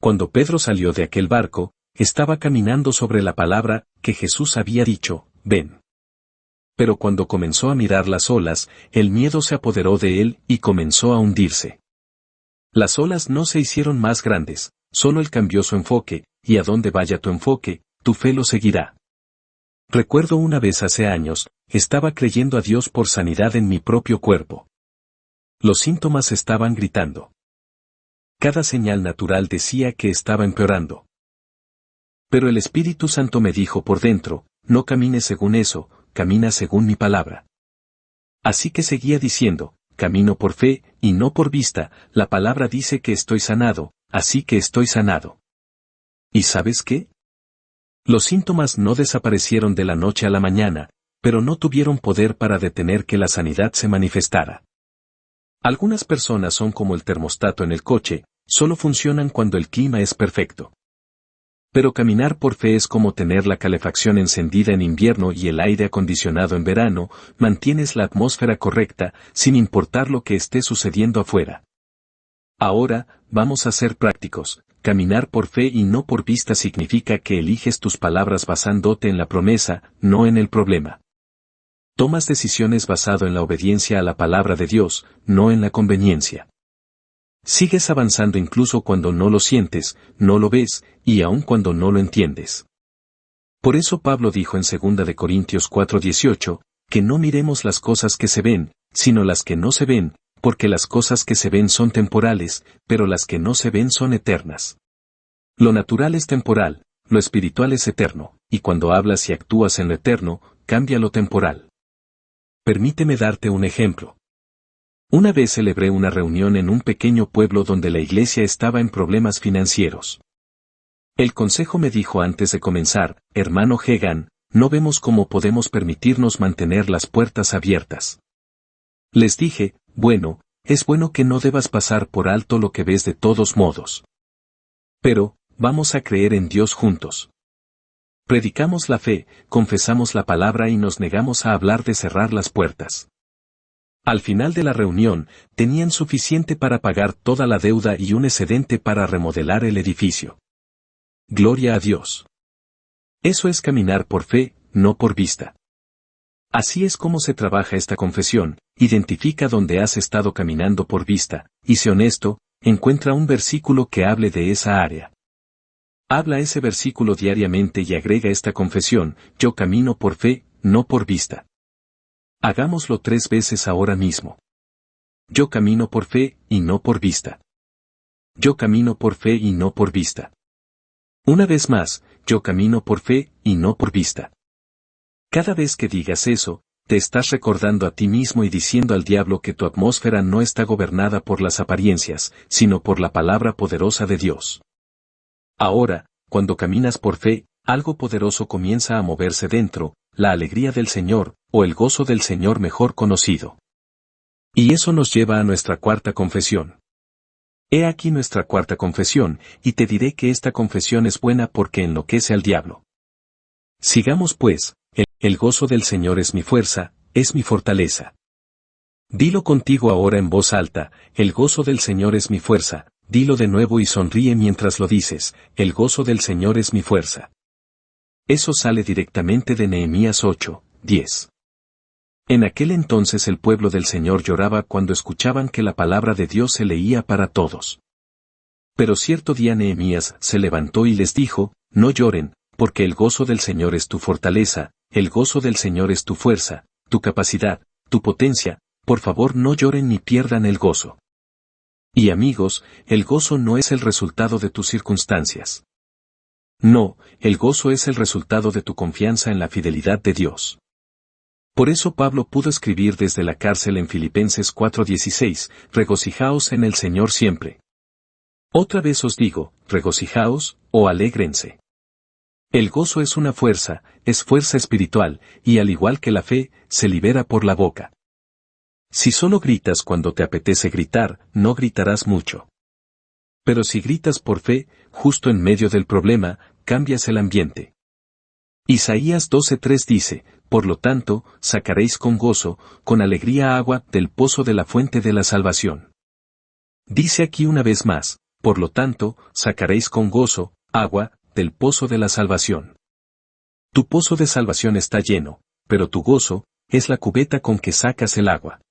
Cuando Pedro salió de aquel barco, estaba caminando sobre la palabra que Jesús había dicho, ven. Pero cuando comenzó a mirar las olas, el miedo se apoderó de él y comenzó a hundirse. Las olas no se hicieron más grandes, solo él cambió su enfoque, y a donde vaya tu enfoque, tu fe lo seguirá. Recuerdo una vez hace años, estaba creyendo a Dios por sanidad en mi propio cuerpo. Los síntomas estaban gritando. Cada señal natural decía que estaba empeorando. Pero el Espíritu Santo me dijo por dentro, no camines según eso, camina según mi palabra. Así que seguía diciendo, camino por fe, y no por vista, la palabra dice que estoy sanado, así que estoy sanado. ¿Y sabes qué? Los síntomas no desaparecieron de la noche a la mañana, pero no tuvieron poder para detener que la sanidad se manifestara. Algunas personas son como el termostato en el coche, solo funcionan cuando el clima es perfecto. Pero caminar por fe es como tener la calefacción encendida en invierno y el aire acondicionado en verano, mantienes la atmósfera correcta, sin importar lo que esté sucediendo afuera. Ahora, vamos a ser prácticos. Caminar por fe y no por vista significa que eliges tus palabras basándote en la promesa, no en el problema. Tomas decisiones basado en la obediencia a la palabra de Dios, no en la conveniencia. Sigues avanzando incluso cuando no lo sientes, no lo ves, y aun cuando no lo entiendes. Por eso Pablo dijo en 2 de Corintios 4:18, que no miremos las cosas que se ven, sino las que no se ven, porque las cosas que se ven son temporales, pero las que no se ven son eternas. Lo natural es temporal, lo espiritual es eterno, y cuando hablas y actúas en lo eterno, cambia lo temporal. Permíteme darte un ejemplo. Una vez celebré una reunión en un pequeño pueblo donde la iglesia estaba en problemas financieros. El consejo me dijo antes de comenzar, hermano Hegan, no vemos cómo podemos permitirnos mantener las puertas abiertas. Les dije, bueno, es bueno que no debas pasar por alto lo que ves de todos modos. Pero, vamos a creer en Dios juntos. Predicamos la fe, confesamos la palabra y nos negamos a hablar de cerrar las puertas. Al final de la reunión, tenían suficiente para pagar toda la deuda y un excedente para remodelar el edificio. Gloria a Dios. Eso es caminar por fe, no por vista. Así es como se trabaja esta confesión, identifica dónde has estado caminando por vista, y sé honesto, encuentra un versículo que hable de esa área. Habla ese versículo diariamente y agrega esta confesión, yo camino por fe, no por vista. Hagámoslo 3 veces ahora mismo. Yo camino por fe y no por vista. Yo camino por fe y no por vista. Una vez más, yo camino por fe y no por vista. Cada vez que digas eso, te estás recordando a ti mismo y diciendo al diablo que tu atmósfera no está gobernada por las apariencias, sino por la palabra poderosa de Dios. Ahora, cuando caminas por fe, algo poderoso comienza a moverse dentro, la alegría del Señor, o el gozo del Señor mejor conocido. Y eso nos lleva a nuestra cuarta confesión. He aquí nuestra cuarta confesión, y te diré que esta confesión es buena porque enloquece al diablo. Sigamos pues, el gozo del Señor es mi fuerza, es mi fortaleza. Dilo contigo ahora en voz alta, el gozo del Señor es mi fuerza, dilo de nuevo y sonríe mientras lo dices, el gozo del Señor es mi fuerza. Eso sale directamente de Nehemías 8:10. En aquel entonces el pueblo del Señor lloraba cuando escuchaban que la palabra de Dios se leía para todos. Pero cierto día Nehemías se levantó y les dijo, no lloren, porque el gozo del Señor es tu fortaleza, el gozo del Señor es tu fuerza, tu capacidad, tu potencia, por favor no lloren ni pierdan el gozo. Y amigos, el gozo no es el resultado de tus circunstancias. No, el gozo es el resultado de tu confianza en la fidelidad de Dios. Por eso Pablo pudo escribir desde la cárcel en Filipenses 4:16, regocijaos en el Señor siempre. Otra vez os digo, regocijaos, o alégrense. El gozo es una fuerza, es fuerza espiritual, y al igual que la fe, se libera por la boca. Si solo gritas cuando te apetece gritar, no gritarás mucho. Pero si gritas por fe, justo en medio del problema, cambias el ambiente. Isaías 12:3 dice, por lo tanto, sacaréis con gozo, con alegría agua del pozo de la fuente de la salvación. Dice aquí una vez más, por lo tanto, sacaréis con gozo, agua, del pozo de la salvación. Tu pozo de salvación está lleno, pero tu gozo, es la cubeta con que sacas el agua.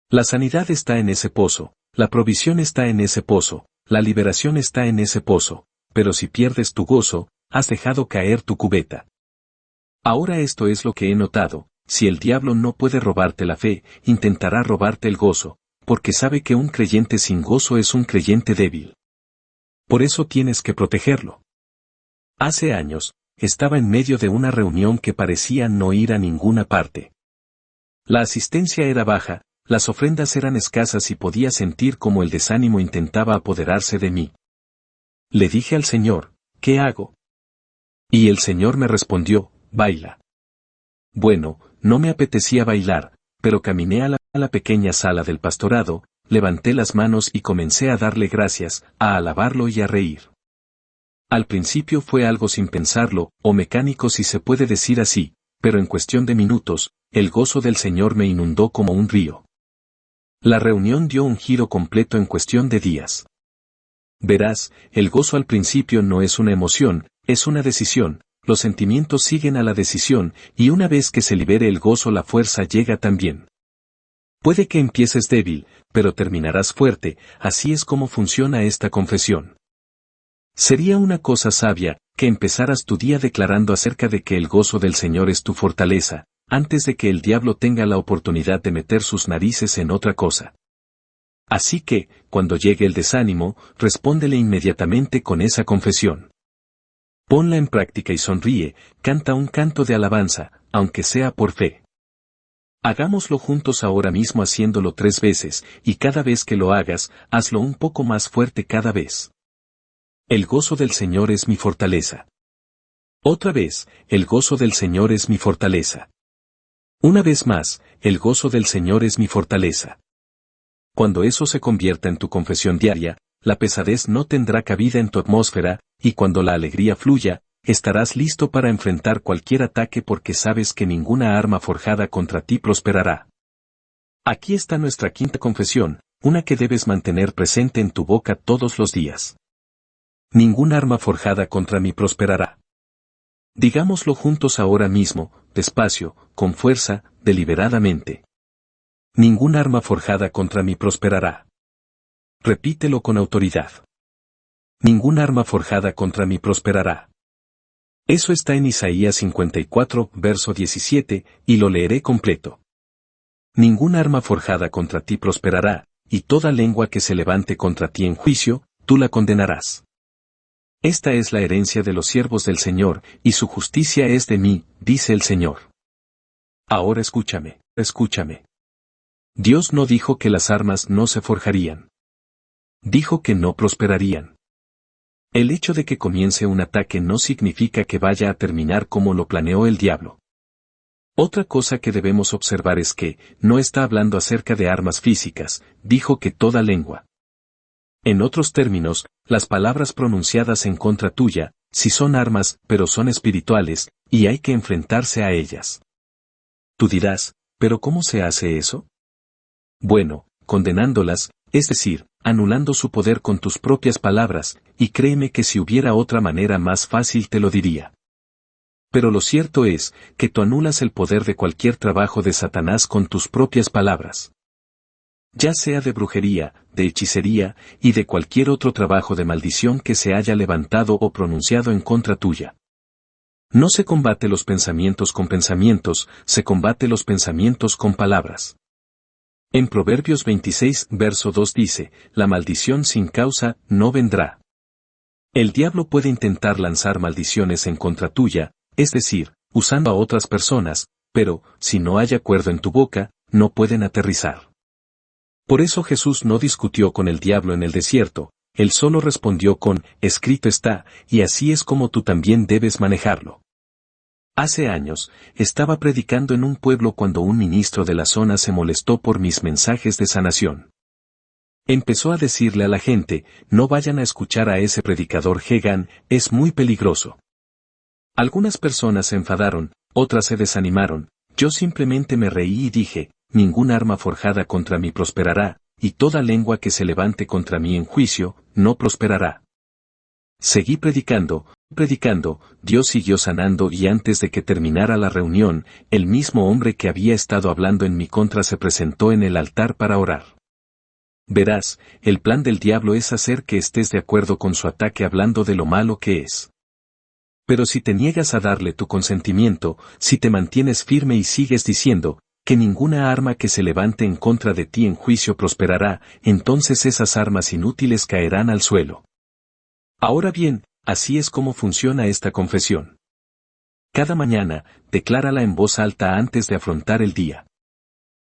La sanidad está en ese pozo, la provisión está en ese pozo, la liberación está en ese pozo, pero si pierdes tu gozo, has dejado caer tu cubeta. Ahora esto es lo que he notado, si el diablo no puede robarte la fe, intentará robarte el gozo, porque sabe que un creyente sin gozo es un creyente débil. Por eso tienes que protegerlo. Hace años, estaba en medio de una reunión que parecía no ir a ninguna parte. La asistencia era baja, las ofrendas eran escasas y podía sentir como el desánimo intentaba apoderarse de mí. Le dije al Señor, ¿qué hago? Y el Señor me respondió, baila. Bueno, no me apetecía bailar, pero caminé a la pequeña sala del pastorado, levanté las manos y comencé a darle gracias, a alabarlo y a reír. Al principio fue algo sin pensarlo, o mecánico si se puede decir así, pero en cuestión de minutos, el gozo del Señor me inundó como un río. La reunión dio un giro completo en cuestión de días. Verás, el gozo al principio no es una emoción, es una decisión, los sentimientos siguen a la decisión, y una vez que se libere el gozo la fuerza llega también. Puede que empieces débil, pero terminarás fuerte, así es como funciona esta confesión. Sería una cosa sabia, que empezaras tu día declarando acerca de que el gozo del Señor es tu fortaleza, antes de que el diablo tenga la oportunidad de meter sus narices en otra cosa. Así que, cuando llegue el desánimo, respóndele inmediatamente con esa confesión. Ponla en práctica y sonríe, canta un canto de alabanza, aunque sea por fe. Hagámoslo juntos ahora mismo haciéndolo 3 veces, y cada vez que lo hagas, hazlo un poco más fuerte cada vez. El gozo del Señor es mi fortaleza. Otra vez, el gozo del Señor es mi fortaleza. Una vez más, el gozo del Señor es mi fortaleza. Cuando eso se convierta en tu confesión diaria, la pesadez no tendrá cabida en tu atmósfera, y cuando la alegría fluya, estarás listo para enfrentar cualquier ataque porque sabes que ninguna arma forjada contra ti prosperará. Aquí está nuestra quinta confesión, una que debes mantener presente en tu boca todos los días. Ningún arma forjada contra mí prosperará. Digámoslo juntos ahora mismo, despacio, con fuerza, deliberadamente. Ningún arma forjada contra mí prosperará. Repítelo con autoridad. Ningún arma forjada contra mí prosperará. Eso está en Isaías 54, verso 17, y lo leeré completo. Ningún arma forjada contra ti prosperará, y toda lengua que se levante contra ti en juicio, tú la condenarás. Esta es la herencia de los siervos del Señor, y su justicia es de mí, dice el Señor. Ahora escúchame, escúchame. Dios no dijo que las armas no se forjarían. Dijo que no prosperarían. El hecho de que comience un ataque no significa que vaya a terminar como lo planeó el diablo. Otra cosa que debemos observar es que, no está hablando acerca de armas físicas, dijo que toda lengua. En otros términos, las palabras pronunciadas en contra tuya, sí son armas, pero son espirituales, y hay que enfrentarse a ellas. Tú dirás, ¿pero cómo se hace eso? Bueno, condenándolas, es decir, anulando su poder con tus propias palabras, y créeme que si hubiera otra manera más fácil te lo diría. Pero lo cierto es, que tú anulas el poder de cualquier trabajo de Satanás con tus propias palabras. Ya sea de brujería, de hechicería, y de cualquier otro trabajo de maldición que se haya levantado o pronunciado en contra tuya. No se combate los pensamientos con pensamientos, se combate los pensamientos con palabras. En Proverbios 26, verso 2 dice, la maldición sin causa no vendrá. El diablo puede intentar lanzar maldiciones en contra tuya, es decir, usando a otras personas, pero, si no hay acuerdo en tu boca, no pueden aterrizar. Por eso Jesús no discutió con el diablo en el desierto, él solo respondió con, escrito está, y así es como tú también debes manejarlo. Hace años, estaba predicando en un pueblo cuando un ministro de la zona se molestó por mis mensajes de sanación. Empezó a decirle a la gente, no vayan a escuchar a ese predicador Hegan, es muy peligroso. Algunas personas se enfadaron, otras se desanimaron, yo simplemente me reí y dije, ningún arma forjada contra mí prosperará, y toda lengua que se levante contra mí en juicio, no prosperará. Seguí predicando, Dios siguió sanando y antes de que terminara la reunión, el mismo hombre que había estado hablando en mi contra se presentó en el altar para orar. Verás, el plan del diablo es hacer que estés de acuerdo con su ataque hablando de lo malo que es. Pero si te niegas a darle tu consentimiento, si te mantienes firme y sigues diciendo, que ninguna arma que se levante en contra de ti en juicio prosperará, entonces esas armas inútiles caerán al suelo. Ahora bien, así es como funciona esta confesión. Cada mañana, declárala en voz alta antes de afrontar el día.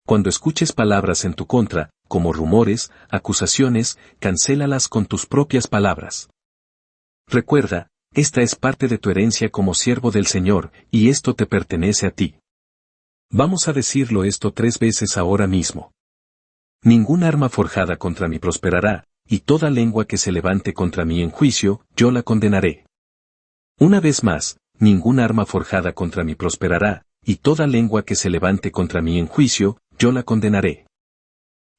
Cuando escuches palabras en tu contra, como rumores, acusaciones, cancélalas con tus propias palabras. Recuerda, esta es parte de tu herencia como siervo del Señor, y esto te pertenece a ti. Vamos a decirlo esto 3 veces ahora mismo. Ningún arma forjada contra mí prosperará, y toda lengua que se levante contra mí en juicio, yo la condenaré. Una vez más, ningún arma forjada contra mí prosperará, y toda lengua que se levante contra mí en juicio, yo la condenaré.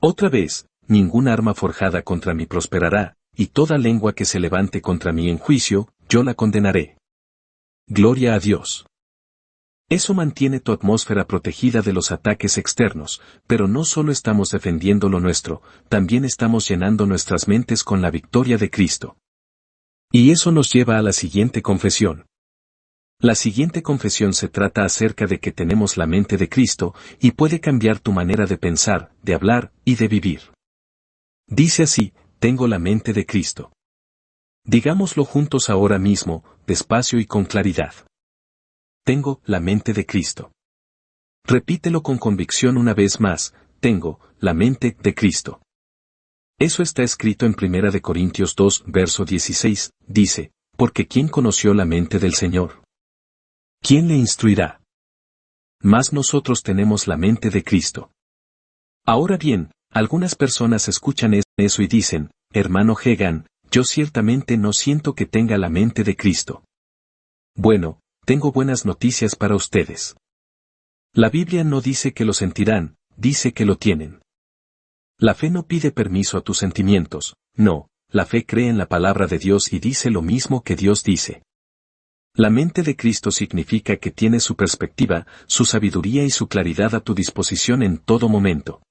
Otra vez, ningún arma forjada contra mí prosperará, y toda lengua que se levante contra mí en juicio, yo la condenaré. Gloria a Dios. Eso mantiene tu atmósfera protegida de los ataques externos, pero no solo estamos defendiendo lo nuestro, también estamos llenando nuestras mentes con la victoria de Cristo. Y eso nos lleva a la siguiente confesión. La siguiente confesión se trata acerca de que tenemos la mente de Cristo, y puede cambiar tu manera de pensar, de hablar, y de vivir. Dice así, tengo la mente de Cristo. Digámoslo juntos ahora mismo, despacio y con claridad. Tengo la mente de Cristo. Repítelo con convicción una vez más, tengo la mente de Cristo. Eso está escrito en 1 Corintios 2, verso 16, dice, porque ¿quién conoció la mente del Señor? ¿Quién le instruirá? Mas nosotros tenemos la mente de Cristo. Ahora bien, algunas personas escuchan eso y dicen, hermano Hegan, yo ciertamente no siento que tenga la mente de Cristo. Bueno, tengo buenas noticias para ustedes. La Biblia no dice que lo sentirán, dice que lo tienen. La fe no pide permiso a tus sentimientos, no, la fe cree en la palabra de Dios y dice lo mismo que Dios dice. La mente de Cristo significa que tienes su perspectiva, su sabiduría y su claridad a tu disposición en todo momento.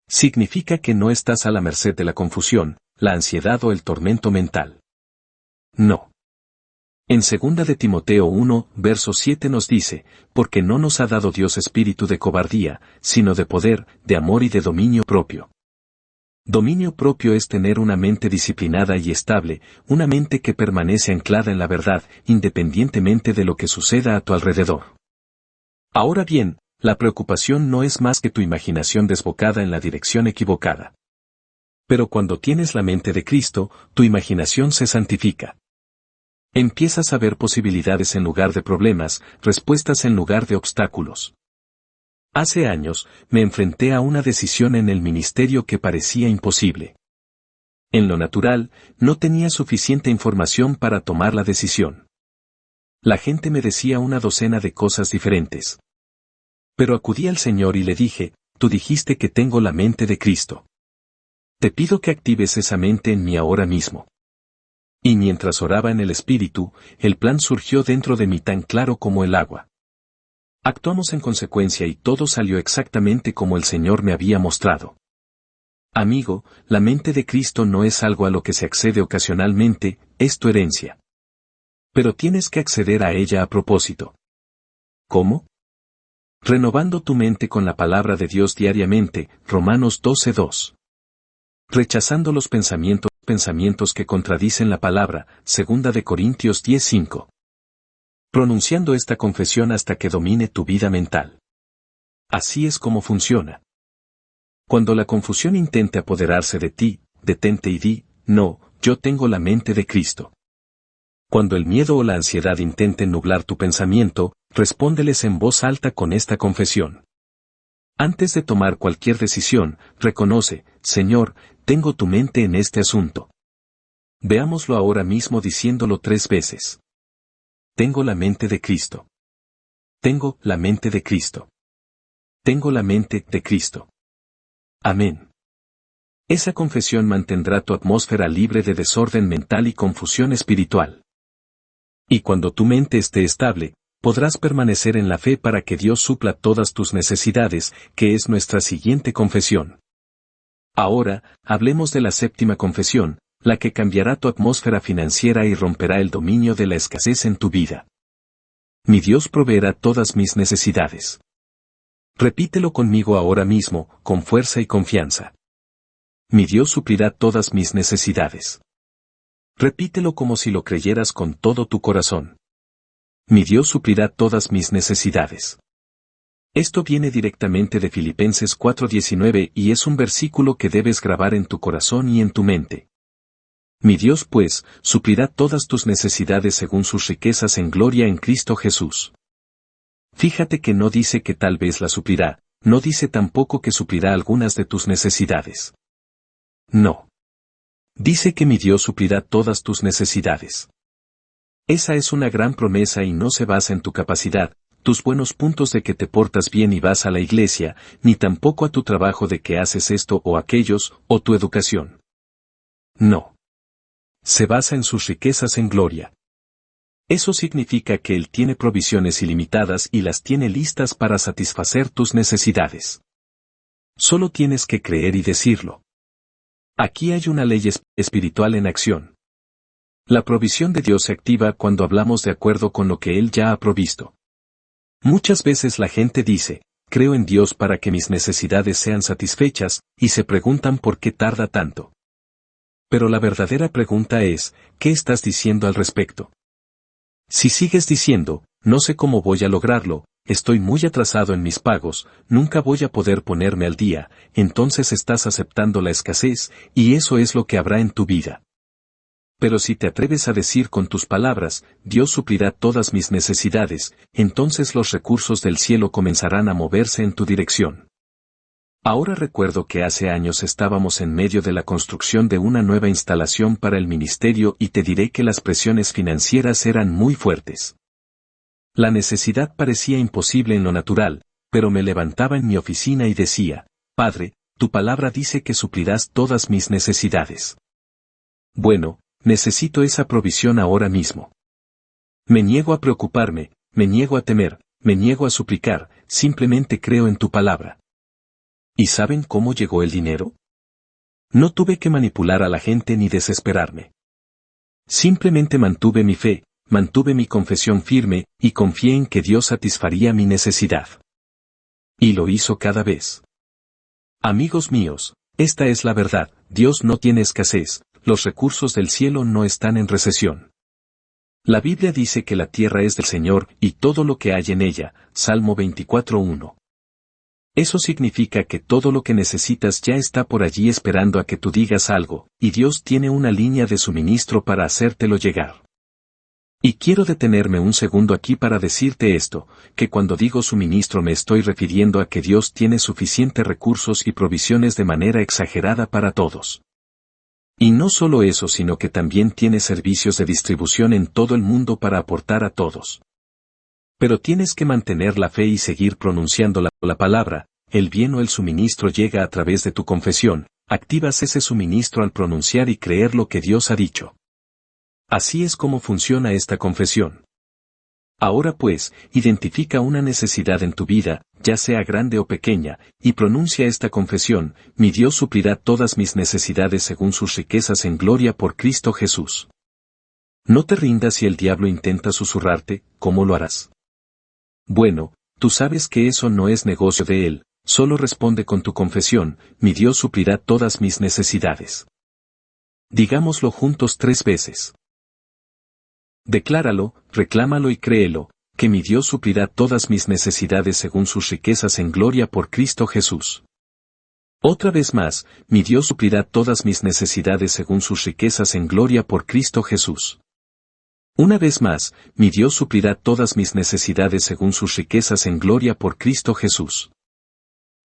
Significa que no estás a la merced de la confusión, la ansiedad o el tormento mental. No. En 2 de Timoteo 1, verso 7 nos dice, porque no nos ha dado Dios espíritu de cobardía, sino de poder, de amor y de dominio propio. Dominio propio es tener una mente disciplinada y estable, una mente que permanece anclada en la verdad, independientemente de lo que suceda a tu alrededor. Ahora bien, la preocupación no es más que tu imaginación desbocada en la dirección equivocada. Pero cuando tienes la mente de Cristo, tu imaginación se santifica. Empiezas a ver posibilidades en lugar de problemas, respuestas en lugar de obstáculos. Hace años, me enfrenté a una decisión en el ministerio que parecía imposible. En lo natural, no tenía suficiente información para tomar la decisión. La gente me decía una docena de cosas diferentes. Pero acudí al Señor y le dije, tú dijiste que tengo la mente de Cristo. Te pido que actives esa mente en mí ahora mismo. Y mientras oraba en el Espíritu, el plan surgió dentro de mí tan claro como el agua. Actuamos en consecuencia y todo salió exactamente como el Señor me había mostrado. Amigo, la mente de Cristo no es algo a lo que se accede ocasionalmente, es tu herencia. Pero tienes que acceder a ella a propósito. ¿Cómo? Renovando tu mente con la palabra de Dios diariamente, Romanos 12:2. Rechazando los pensamientos que contradicen la palabra, 2 Corintios 10:5. Pronunciando esta confesión hasta que domine tu vida mental. Así es como funciona. Cuando la confusión intente apoderarse de ti, detente y di, no, yo tengo la mente de Cristo. Cuando el miedo o la ansiedad intenten nublar tu pensamiento, respóndeles en voz alta con esta confesión. Antes de tomar cualquier decisión, reconoce, Señor, tengo tu mente en este asunto. Veámoslo ahora mismo diciéndolo 3 veces. Tengo la mente de Cristo. Tengo la mente de Cristo. Tengo la mente de Cristo. Amén. Esa confesión mantendrá tu atmósfera libre de desorden mental y confusión espiritual. Y cuando tu mente esté estable, podrás permanecer en la fe para que Dios supla todas tus necesidades, que es nuestra siguiente confesión. Ahora, hablemos de la 7ª confesión, la que cambiará tu atmósfera financiera y romperá el dominio de la escasez en tu vida. Mi Dios proveerá todas mis necesidades. Repítelo conmigo ahora mismo, con fuerza y confianza. Mi Dios suplirá todas mis necesidades. Repítelo como si lo creyeras con todo tu corazón. Mi Dios suplirá todas mis necesidades. Esto viene directamente de Filipenses 4:19 y es un versículo que debes grabar en tu corazón y en tu mente. Mi Dios pues, suplirá todas tus necesidades según sus riquezas en gloria en Cristo Jesús. Fíjate que no dice que tal vez la suplirá, no dice tampoco que suplirá algunas de tus necesidades. No. Dice que mi Dios suplirá todas tus necesidades. Esa es una gran promesa y no se basa en tu capacidad, tus buenos puntos de que te portas bien y vas a la iglesia, ni tampoco a tu trabajo de que haces esto o aquellos, o tu educación. No. Se basa en sus riquezas en gloria. Eso significa que Él tiene provisiones ilimitadas y las tiene listas para satisfacer tus necesidades. Solo tienes que creer y decirlo. Aquí hay una ley espiritual en acción. La provisión de Dios se activa cuando hablamos de acuerdo con lo que Él ya ha provisto. Muchas veces la gente dice, creo en Dios para que mis necesidades sean satisfechas, y se preguntan por qué tarda tanto. Pero la verdadera pregunta es, ¿qué estás diciendo al respecto? Si sigues diciendo, no sé cómo voy a lograrlo, estoy muy atrasado en mis pagos, nunca voy a poder ponerme al día, entonces estás aceptando la escasez, y eso es lo que habrá en tu vida. Pero si te atreves a decir con tus palabras, Dios suplirá todas mis necesidades, entonces los recursos del cielo comenzarán a moverse en tu dirección. Ahora recuerdo que hace años estábamos en medio de la construcción de una nueva instalación para el ministerio y te diré que las presiones financieras eran muy fuertes. La necesidad parecía imposible en lo natural, pero me levantaba en mi oficina y decía, Padre, tu palabra dice que suplirás todas mis necesidades. Bueno, necesito esa provisión ahora mismo. Me niego a preocuparme, me niego a temer, me niego a suplicar, simplemente creo en tu palabra. ¿Y saben cómo llegó el dinero? No tuve que manipular a la gente ni desesperarme. Simplemente mantuve mi fe, mantuve mi confesión firme, y confié en que Dios satisfaría mi necesidad. Y lo hizo cada vez. Amigos míos, Esta es la verdad, Dios no tiene escasez, los recursos del cielo no están en recesión. La Biblia dice que la tierra es del Señor y todo lo que hay en ella, Salmo 24:1. Eso significa que todo lo que necesitas ya está por allí esperando a que tú digas algo, y Dios tiene una línea de suministro para hacértelo llegar. Y quiero detenerme un segundo aquí para decirte esto, que cuando digo suministro me estoy refiriendo a que Dios tiene suficientes recursos y provisiones de manera exagerada para todos. Y no solo eso, sino que también tiene servicios de distribución en todo el mundo para aportar a todos. Pero tienes que mantener la fe y seguir pronunciando la palabra. El bien o el suministro llega a través de tu confesión, activas ese suministro al pronunciar y creer lo que Dios ha dicho. Así es como funciona esta confesión. Ahora pues, identifica una necesidad en tu vida, ya sea grande o pequeña, y pronuncia esta confesión: mi Dios suplirá todas mis necesidades según sus riquezas en gloria por Cristo Jesús. No te rindas si el diablo intenta susurrarte. ¿Cómo lo harás? Bueno, tú sabes que eso no es negocio de él, solo responde con tu confesión: mi Dios suplirá todas mis necesidades. Digámoslo juntos 3 veces. Decláralo, reclámalo y créelo, que mi Dios suplirá todas mis necesidades según sus riquezas en gloria por Cristo Jesús. Otra vez más, mi Dios suplirá todas mis necesidades según sus riquezas en gloria por Cristo Jesús. Una vez más, mi Dios suplirá todas mis necesidades según sus riquezas en gloria por Cristo Jesús.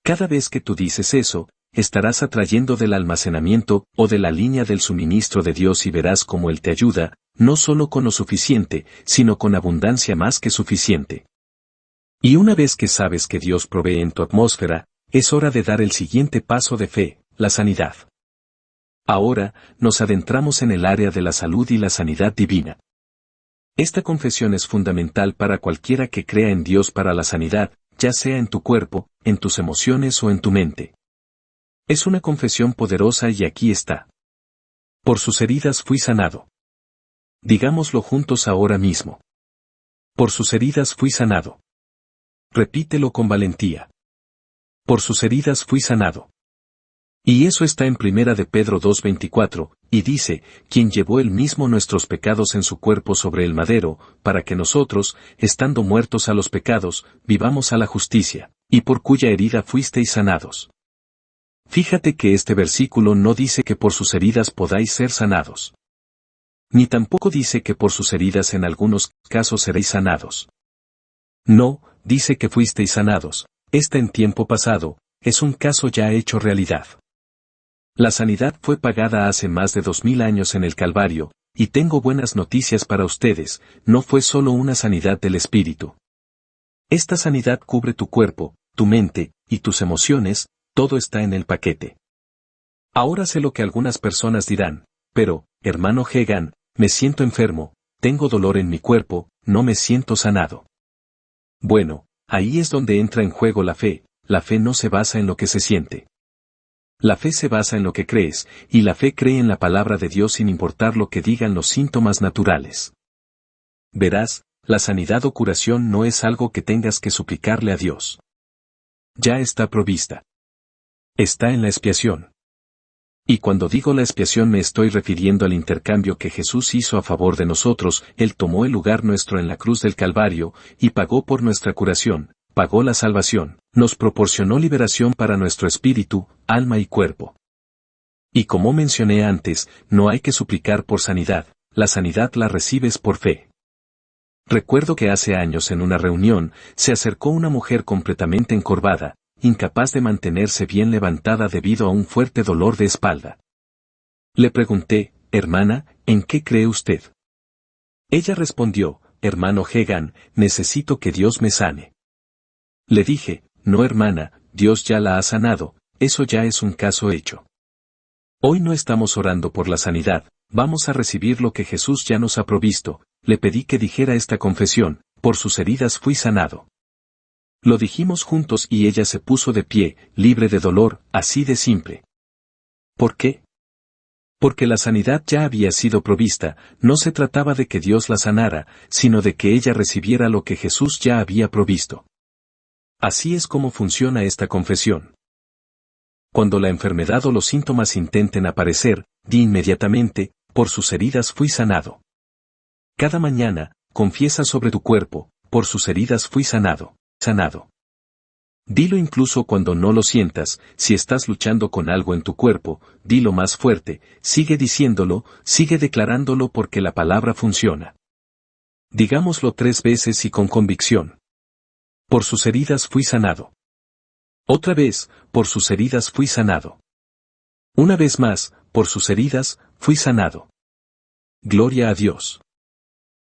Cada vez que tú dices eso, estarás atrayendo del almacenamiento o de la línea del suministro de Dios y verás cómo Él te ayuda, no solo con lo suficiente, sino con abundancia más que suficiente. Y una vez que sabes que Dios provee en tu atmósfera, es hora de dar el siguiente paso de fe, la sanidad. Ahora, nos adentramos en el área de la salud y la sanidad divina. Esta confesión es fundamental para cualquiera que crea en Dios para la sanidad, ya sea en tu cuerpo, en tus emociones o en tu mente. Es una confesión poderosa y aquí está. Por sus heridas fui sanado. Digámoslo juntos ahora mismo. Por sus heridas fui sanado. Repítelo con valentía. Por sus heridas fui sanado. Y eso está en 1 de Pedro 2:24, y dice: quien llevó él mismo nuestros pecados en su cuerpo sobre el madero, para que nosotros, estando muertos a los pecados, vivamos a la justicia, y por cuya herida fuisteis sanados. Fíjate que este versículo no dice que por sus heridas podáis ser sanados. Ni tampoco dice que por sus heridas en algunos casos seréis sanados. No, dice que fuisteis sanados. Está en tiempo pasado, es un caso ya hecho realidad. La sanidad fue pagada hace más de 2000 años en el Calvario, y tengo buenas noticias para ustedes: no fue solo una sanidad del espíritu. Esta sanidad cubre tu cuerpo, tu mente, y tus emociones, todo está en el paquete. Ahora sé lo que algunas personas dirán: pero, hermano Hagan, me siento enfermo, tengo dolor en mi cuerpo, no me siento sanado. Bueno, ahí es donde entra en juego la fe no se basa en lo que se siente. La fe se basa en lo que crees, y la fe cree en la palabra de Dios sin importar lo que digan los síntomas naturales. Verás, la sanidad o curación no es algo que tengas que suplicarle a Dios. Ya está provista. Está en la expiación. Y cuando digo la expiación me estoy refiriendo al intercambio que Jesús hizo a favor de nosotros. Él tomó el lugar nuestro en la cruz del Calvario, y pagó por nuestra curación, pagó la salvación, nos proporcionó liberación para nuestro espíritu, alma y cuerpo. Y como mencioné antes, no hay que suplicar por sanidad, la sanidad la recibes por fe. Recuerdo que hace años en una reunión, se acercó una mujer completamente encorvada, incapaz de mantenerse bien levantada debido a un fuerte dolor de espalda. Le pregunté: hermana, ¿en qué cree usted? Ella respondió: hermano Hagan, necesito que Dios me sane. Le dije: no hermana, Dios ya la ha sanado, eso ya es un caso hecho. Hoy no estamos orando por la sanidad, vamos a recibir lo que Jesús ya nos ha provisto. Le pedí que dijera esta confesión: por sus heridas fui sanado. Lo dijimos juntos y ella se puso de pie, libre de dolor, así de simple. ¿Por qué? Porque la sanidad ya había sido provista, no se trataba de que Dios la sanara, sino de que ella recibiera lo que Jesús ya había provisto. Así es como funciona esta confesión. Cuando la enfermedad o los síntomas intenten aparecer, di inmediatamente, por sus heridas fui sanado. Cada mañana, confiesa sobre tu cuerpo, por sus heridas fui sanado, sanado. Dilo incluso cuando no lo sientas, si estás luchando con algo en tu cuerpo, dilo más fuerte, sigue diciéndolo, sigue declarándolo porque la palabra funciona. Digámoslo 3 veces y con convicción. Por sus heridas fui sanado. Otra vez, por sus heridas fui sanado. Una vez más, por sus heridas, fui sanado. Gloria a Dios.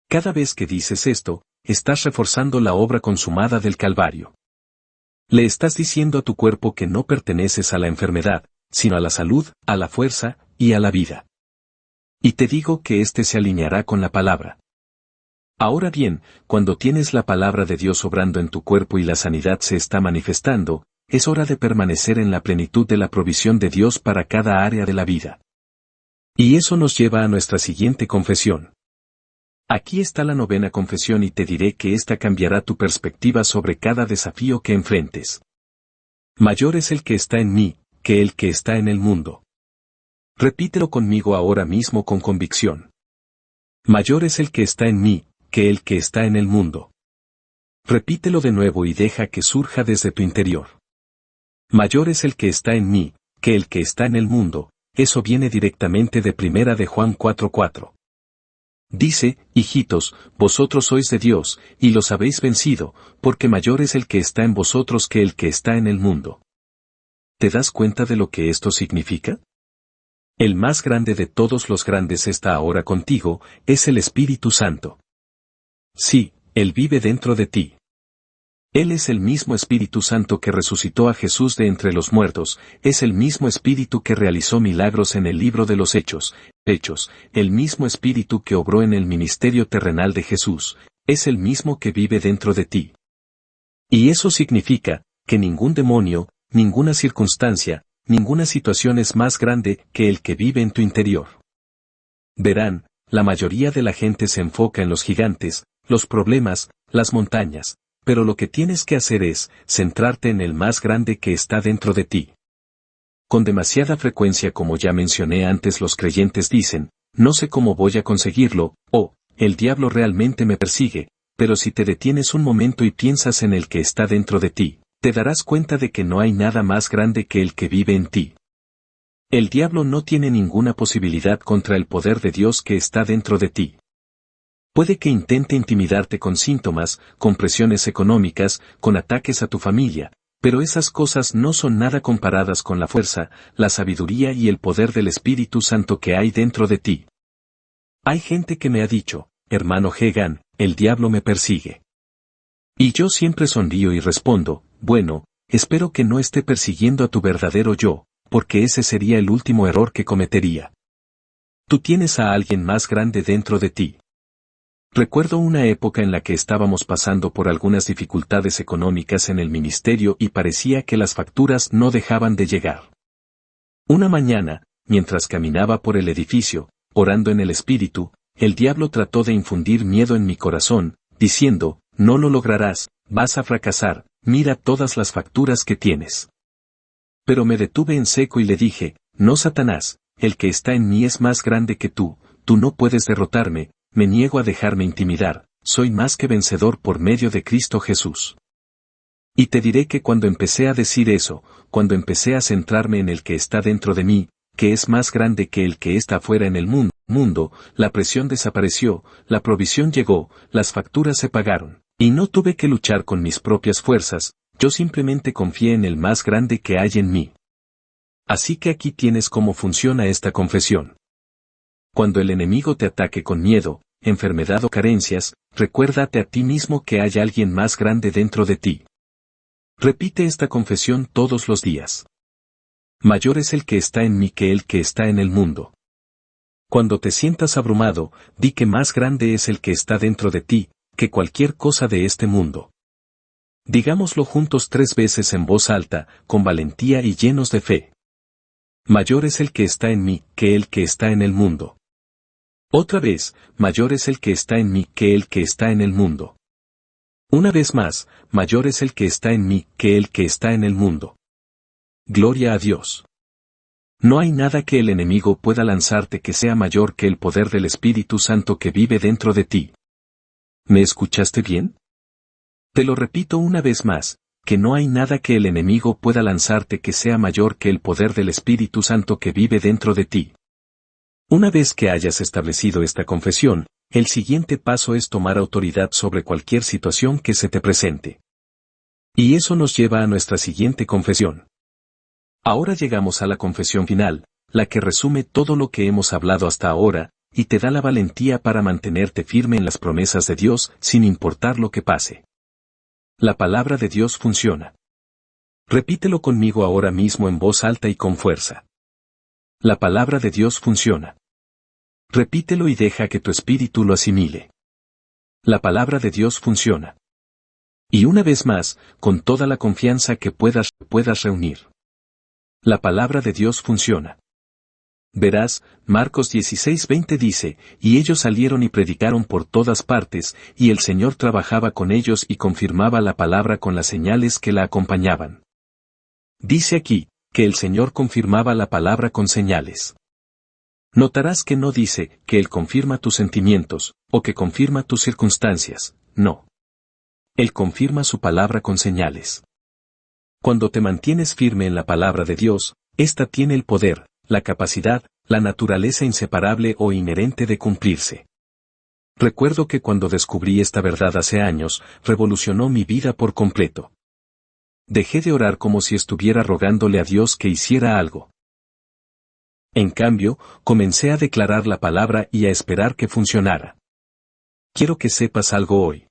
Cada vez que dices esto, estás reforzando la obra consumada del Calvario. Le estás diciendo a tu cuerpo que no perteneces a la enfermedad, sino a la salud, a la fuerza, y a la vida. Y te digo que éste se alineará con la palabra. Ahora bien, cuando tienes la palabra de Dios obrando en tu cuerpo y la sanidad se está manifestando, es hora de permanecer en la plenitud de la provisión de Dios para cada área de la vida. Y eso nos lleva a nuestra siguiente confesión. Aquí está la 9ª confesión y te diré que esta cambiará tu perspectiva sobre cada desafío que enfrentes. Mayor es el que está en mí, que el que está en el mundo. Repítelo conmigo ahora mismo con convicción. Mayor es el que está en mí, que el que está en el mundo. Repítelo de nuevo y deja que surja desde tu interior. Mayor es el que está en mí, que el que está en el mundo. Eso viene directamente de 1 de Juan 4:4. Dice, hijitos, vosotros sois de Dios, y los habéis vencido, porque mayor es el que está en vosotros que el que está en el mundo. ¿Te das cuenta de lo que esto significa? El más grande de todos los grandes está ahora contigo, es el Espíritu Santo. Sí, Él vive dentro de ti. Él es el mismo Espíritu Santo que resucitó a Jesús de entre los muertos, es el mismo Espíritu que realizó milagros en el libro de los Hechos, el mismo Espíritu que obró en el ministerio terrenal de Jesús, es el mismo que vive dentro de ti. Y eso significa, que ningún demonio, ninguna circunstancia, ninguna situación es más grande que el que vive en tu interior. Verán, la mayoría de la gente se enfoca en los gigantes, los problemas, las montañas, pero lo que tienes que hacer es centrarte en el más grande que está dentro de ti. Con demasiada frecuencia, como ya mencioné antes, los creyentes dicen, no sé cómo voy a conseguirlo, o, el diablo realmente me persigue, pero si te detienes un momento y piensas en el que está dentro de ti, te darás cuenta de que no hay nada más grande que el que vive en ti. El diablo no tiene ninguna posibilidad contra el poder de Dios que está dentro de ti. Puede que intente intimidarte con síntomas, con presiones económicas, con ataques a tu familia, pero esas cosas no son nada comparadas con la fuerza, la sabiduría y el poder del Espíritu Santo que hay dentro de ti. Hay gente que me ha dicho, hermano Hegan, el diablo me persigue. Y yo siempre sonrío y respondo, bueno, espero que no esté persiguiendo a tu verdadero yo, porque ese sería el último error que cometería. Tú tienes a alguien más grande dentro de ti. Recuerdo una época en la que estábamos pasando por algunas dificultades económicas en el ministerio y parecía que las facturas no dejaban de llegar. Una mañana, mientras caminaba por el edificio, orando en el Espíritu, el diablo trató de infundir miedo en mi corazón, diciendo, no lo lograrás, vas a fracasar, mira todas las facturas que tienes. Pero me detuve en seco y le dije, no Satanás, el que está en mí es más grande que tú no puedes derrotarme, me niego a dejarme intimidar, soy más que vencedor por medio de Cristo Jesús. Y te diré que cuando empecé a decir eso, cuando empecé a centrarme en el que está dentro de mí, que es más grande que el que está afuera en el mundo, la presión desapareció, la provisión llegó, las facturas se pagaron, y no tuve que luchar con mis propias fuerzas, yo simplemente confié en el más grande que hay en mí. Así que aquí tienes cómo funciona esta confesión. Cuando el enemigo te ataque con miedo, enfermedad o carencias, recuérdate a ti mismo que hay alguien más grande dentro de ti. Repite esta confesión todos los días. Mayor es el que está en mí que el que está en el mundo. Cuando te sientas abrumado, di que más grande es el que está dentro de ti, que cualquier cosa de este mundo. Digámoslo juntos 3 veces en voz alta, con valentía y llenos de fe. Mayor es el que está en mí que el que está en el mundo. Otra vez, mayor es el que está en mí que el que está en el mundo. Una vez más, mayor es el que está en mí que el que está en el mundo. Gloria a Dios. No hay nada que el enemigo pueda lanzarte que sea mayor que el poder del Espíritu Santo que vive dentro de ti. ¿Me escuchaste bien? Te lo repito una vez más, que no hay nada que el enemigo pueda lanzarte que sea mayor que el poder del Espíritu Santo que vive dentro de ti. Una vez que hayas establecido esta confesión, el siguiente paso es tomar autoridad sobre cualquier situación que se te presente. Y eso nos lleva a nuestra siguiente confesión. Ahora llegamos a la confesión final, la que resume todo lo que hemos hablado hasta ahora, y te da la valentía para mantenerte firme en las promesas de Dios sin importar lo que pase. La palabra de Dios funciona. Repítelo conmigo ahora mismo en voz alta y con fuerza. La palabra de Dios funciona. Repítelo y deja que tu espíritu lo asimile. La palabra de Dios funciona. Y una vez más, con toda la confianza que puedas reunir. La palabra de Dios funciona. Verás, Marcos 16:20 dice, y ellos salieron y predicaron por todas partes, y el Señor trabajaba con ellos y confirmaba la palabra con las señales que la acompañaban. Dice aquí, que el Señor confirmaba la palabra con señales. Notarás que no dice que Él confirma tus sentimientos, o que confirma tus circunstancias, no. Él confirma su palabra con señales. Cuando te mantienes firme en la palabra de Dios, ésta tiene el poder, la capacidad, la naturaleza inseparable o inherente de cumplirse. Recuerdo que cuando descubrí esta verdad hace años, revolucionó mi vida por completo. Dejé de orar como si estuviera rogándole a Dios que hiciera algo. En cambio, comencé a declarar la palabra y a esperar que funcionara. Quiero que sepas algo hoy.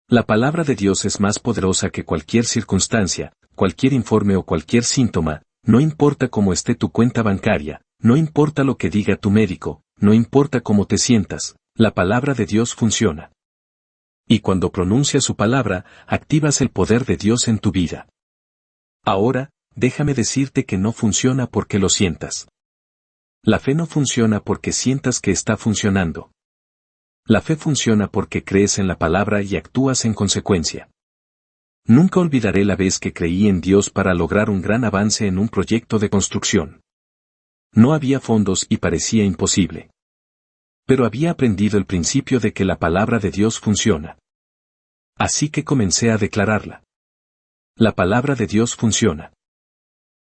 La palabra de Dios es más poderosa que cualquier circunstancia, cualquier informe o cualquier síntoma, no importa cómo esté tu cuenta bancaria, no importa lo que diga tu médico, no importa cómo te sientas, la palabra de Dios funciona. Y cuando pronuncias su palabra, activas el poder de Dios en tu vida. Ahora, déjame decirte que no funciona porque lo sientas. La fe no funciona porque sientas que está funcionando. La fe funciona porque crees en la palabra y actúas en consecuencia. Nunca olvidaré la vez que creí en Dios para lograr un gran avance en un proyecto de construcción. No había fondos y parecía imposible. Pero había aprendido el principio de que la palabra de Dios funciona. Así que comencé a declararla. La palabra de Dios funciona.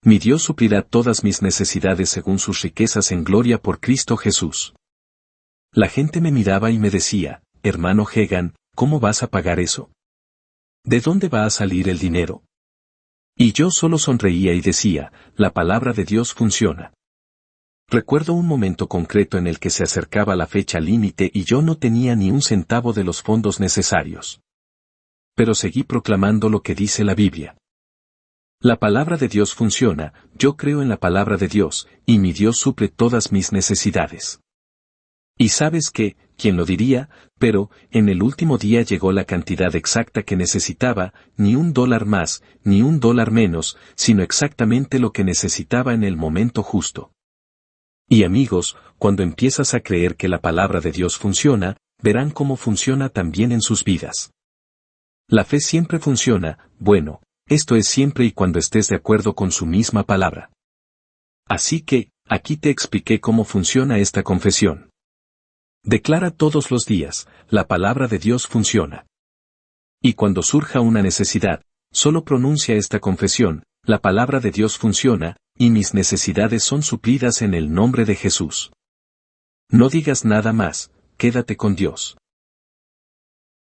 Mi Dios suplirá todas mis necesidades según sus riquezas en gloria por Cristo Jesús. La gente me miraba y me decía, hermano Hegan, ¿cómo vas a pagar eso? ¿De dónde va a salir el dinero? Y yo solo sonreía y decía, la palabra de Dios funciona. Recuerdo un momento concreto en el que se acercaba la fecha límite y yo no tenía ni un centavo de los fondos necesarios. Pero seguí proclamando lo que dice la Biblia. La palabra de Dios funciona, yo creo en la palabra de Dios, y mi Dios suple todas mis necesidades. Y sabes qué, ¿quién lo diría? Pero, en el último día llegó la cantidad exacta que necesitaba, ni $1 más, ni $1 menos, sino exactamente lo que necesitaba en el momento justo. Y amigos, cuando empiezas a creer que la palabra de Dios funciona, verán cómo funciona también en sus vidas. La fe siempre funciona, bueno, esto es siempre y cuando estés de acuerdo con su misma palabra. Así que, aquí te expliqué cómo funciona esta confesión. Declara todos los días, la palabra de Dios funciona. Y cuando surja una necesidad, solo pronuncia esta confesión, la palabra de Dios funciona, y mis necesidades son suplidas en el nombre de Jesús. No digas nada más, quédate con Dios.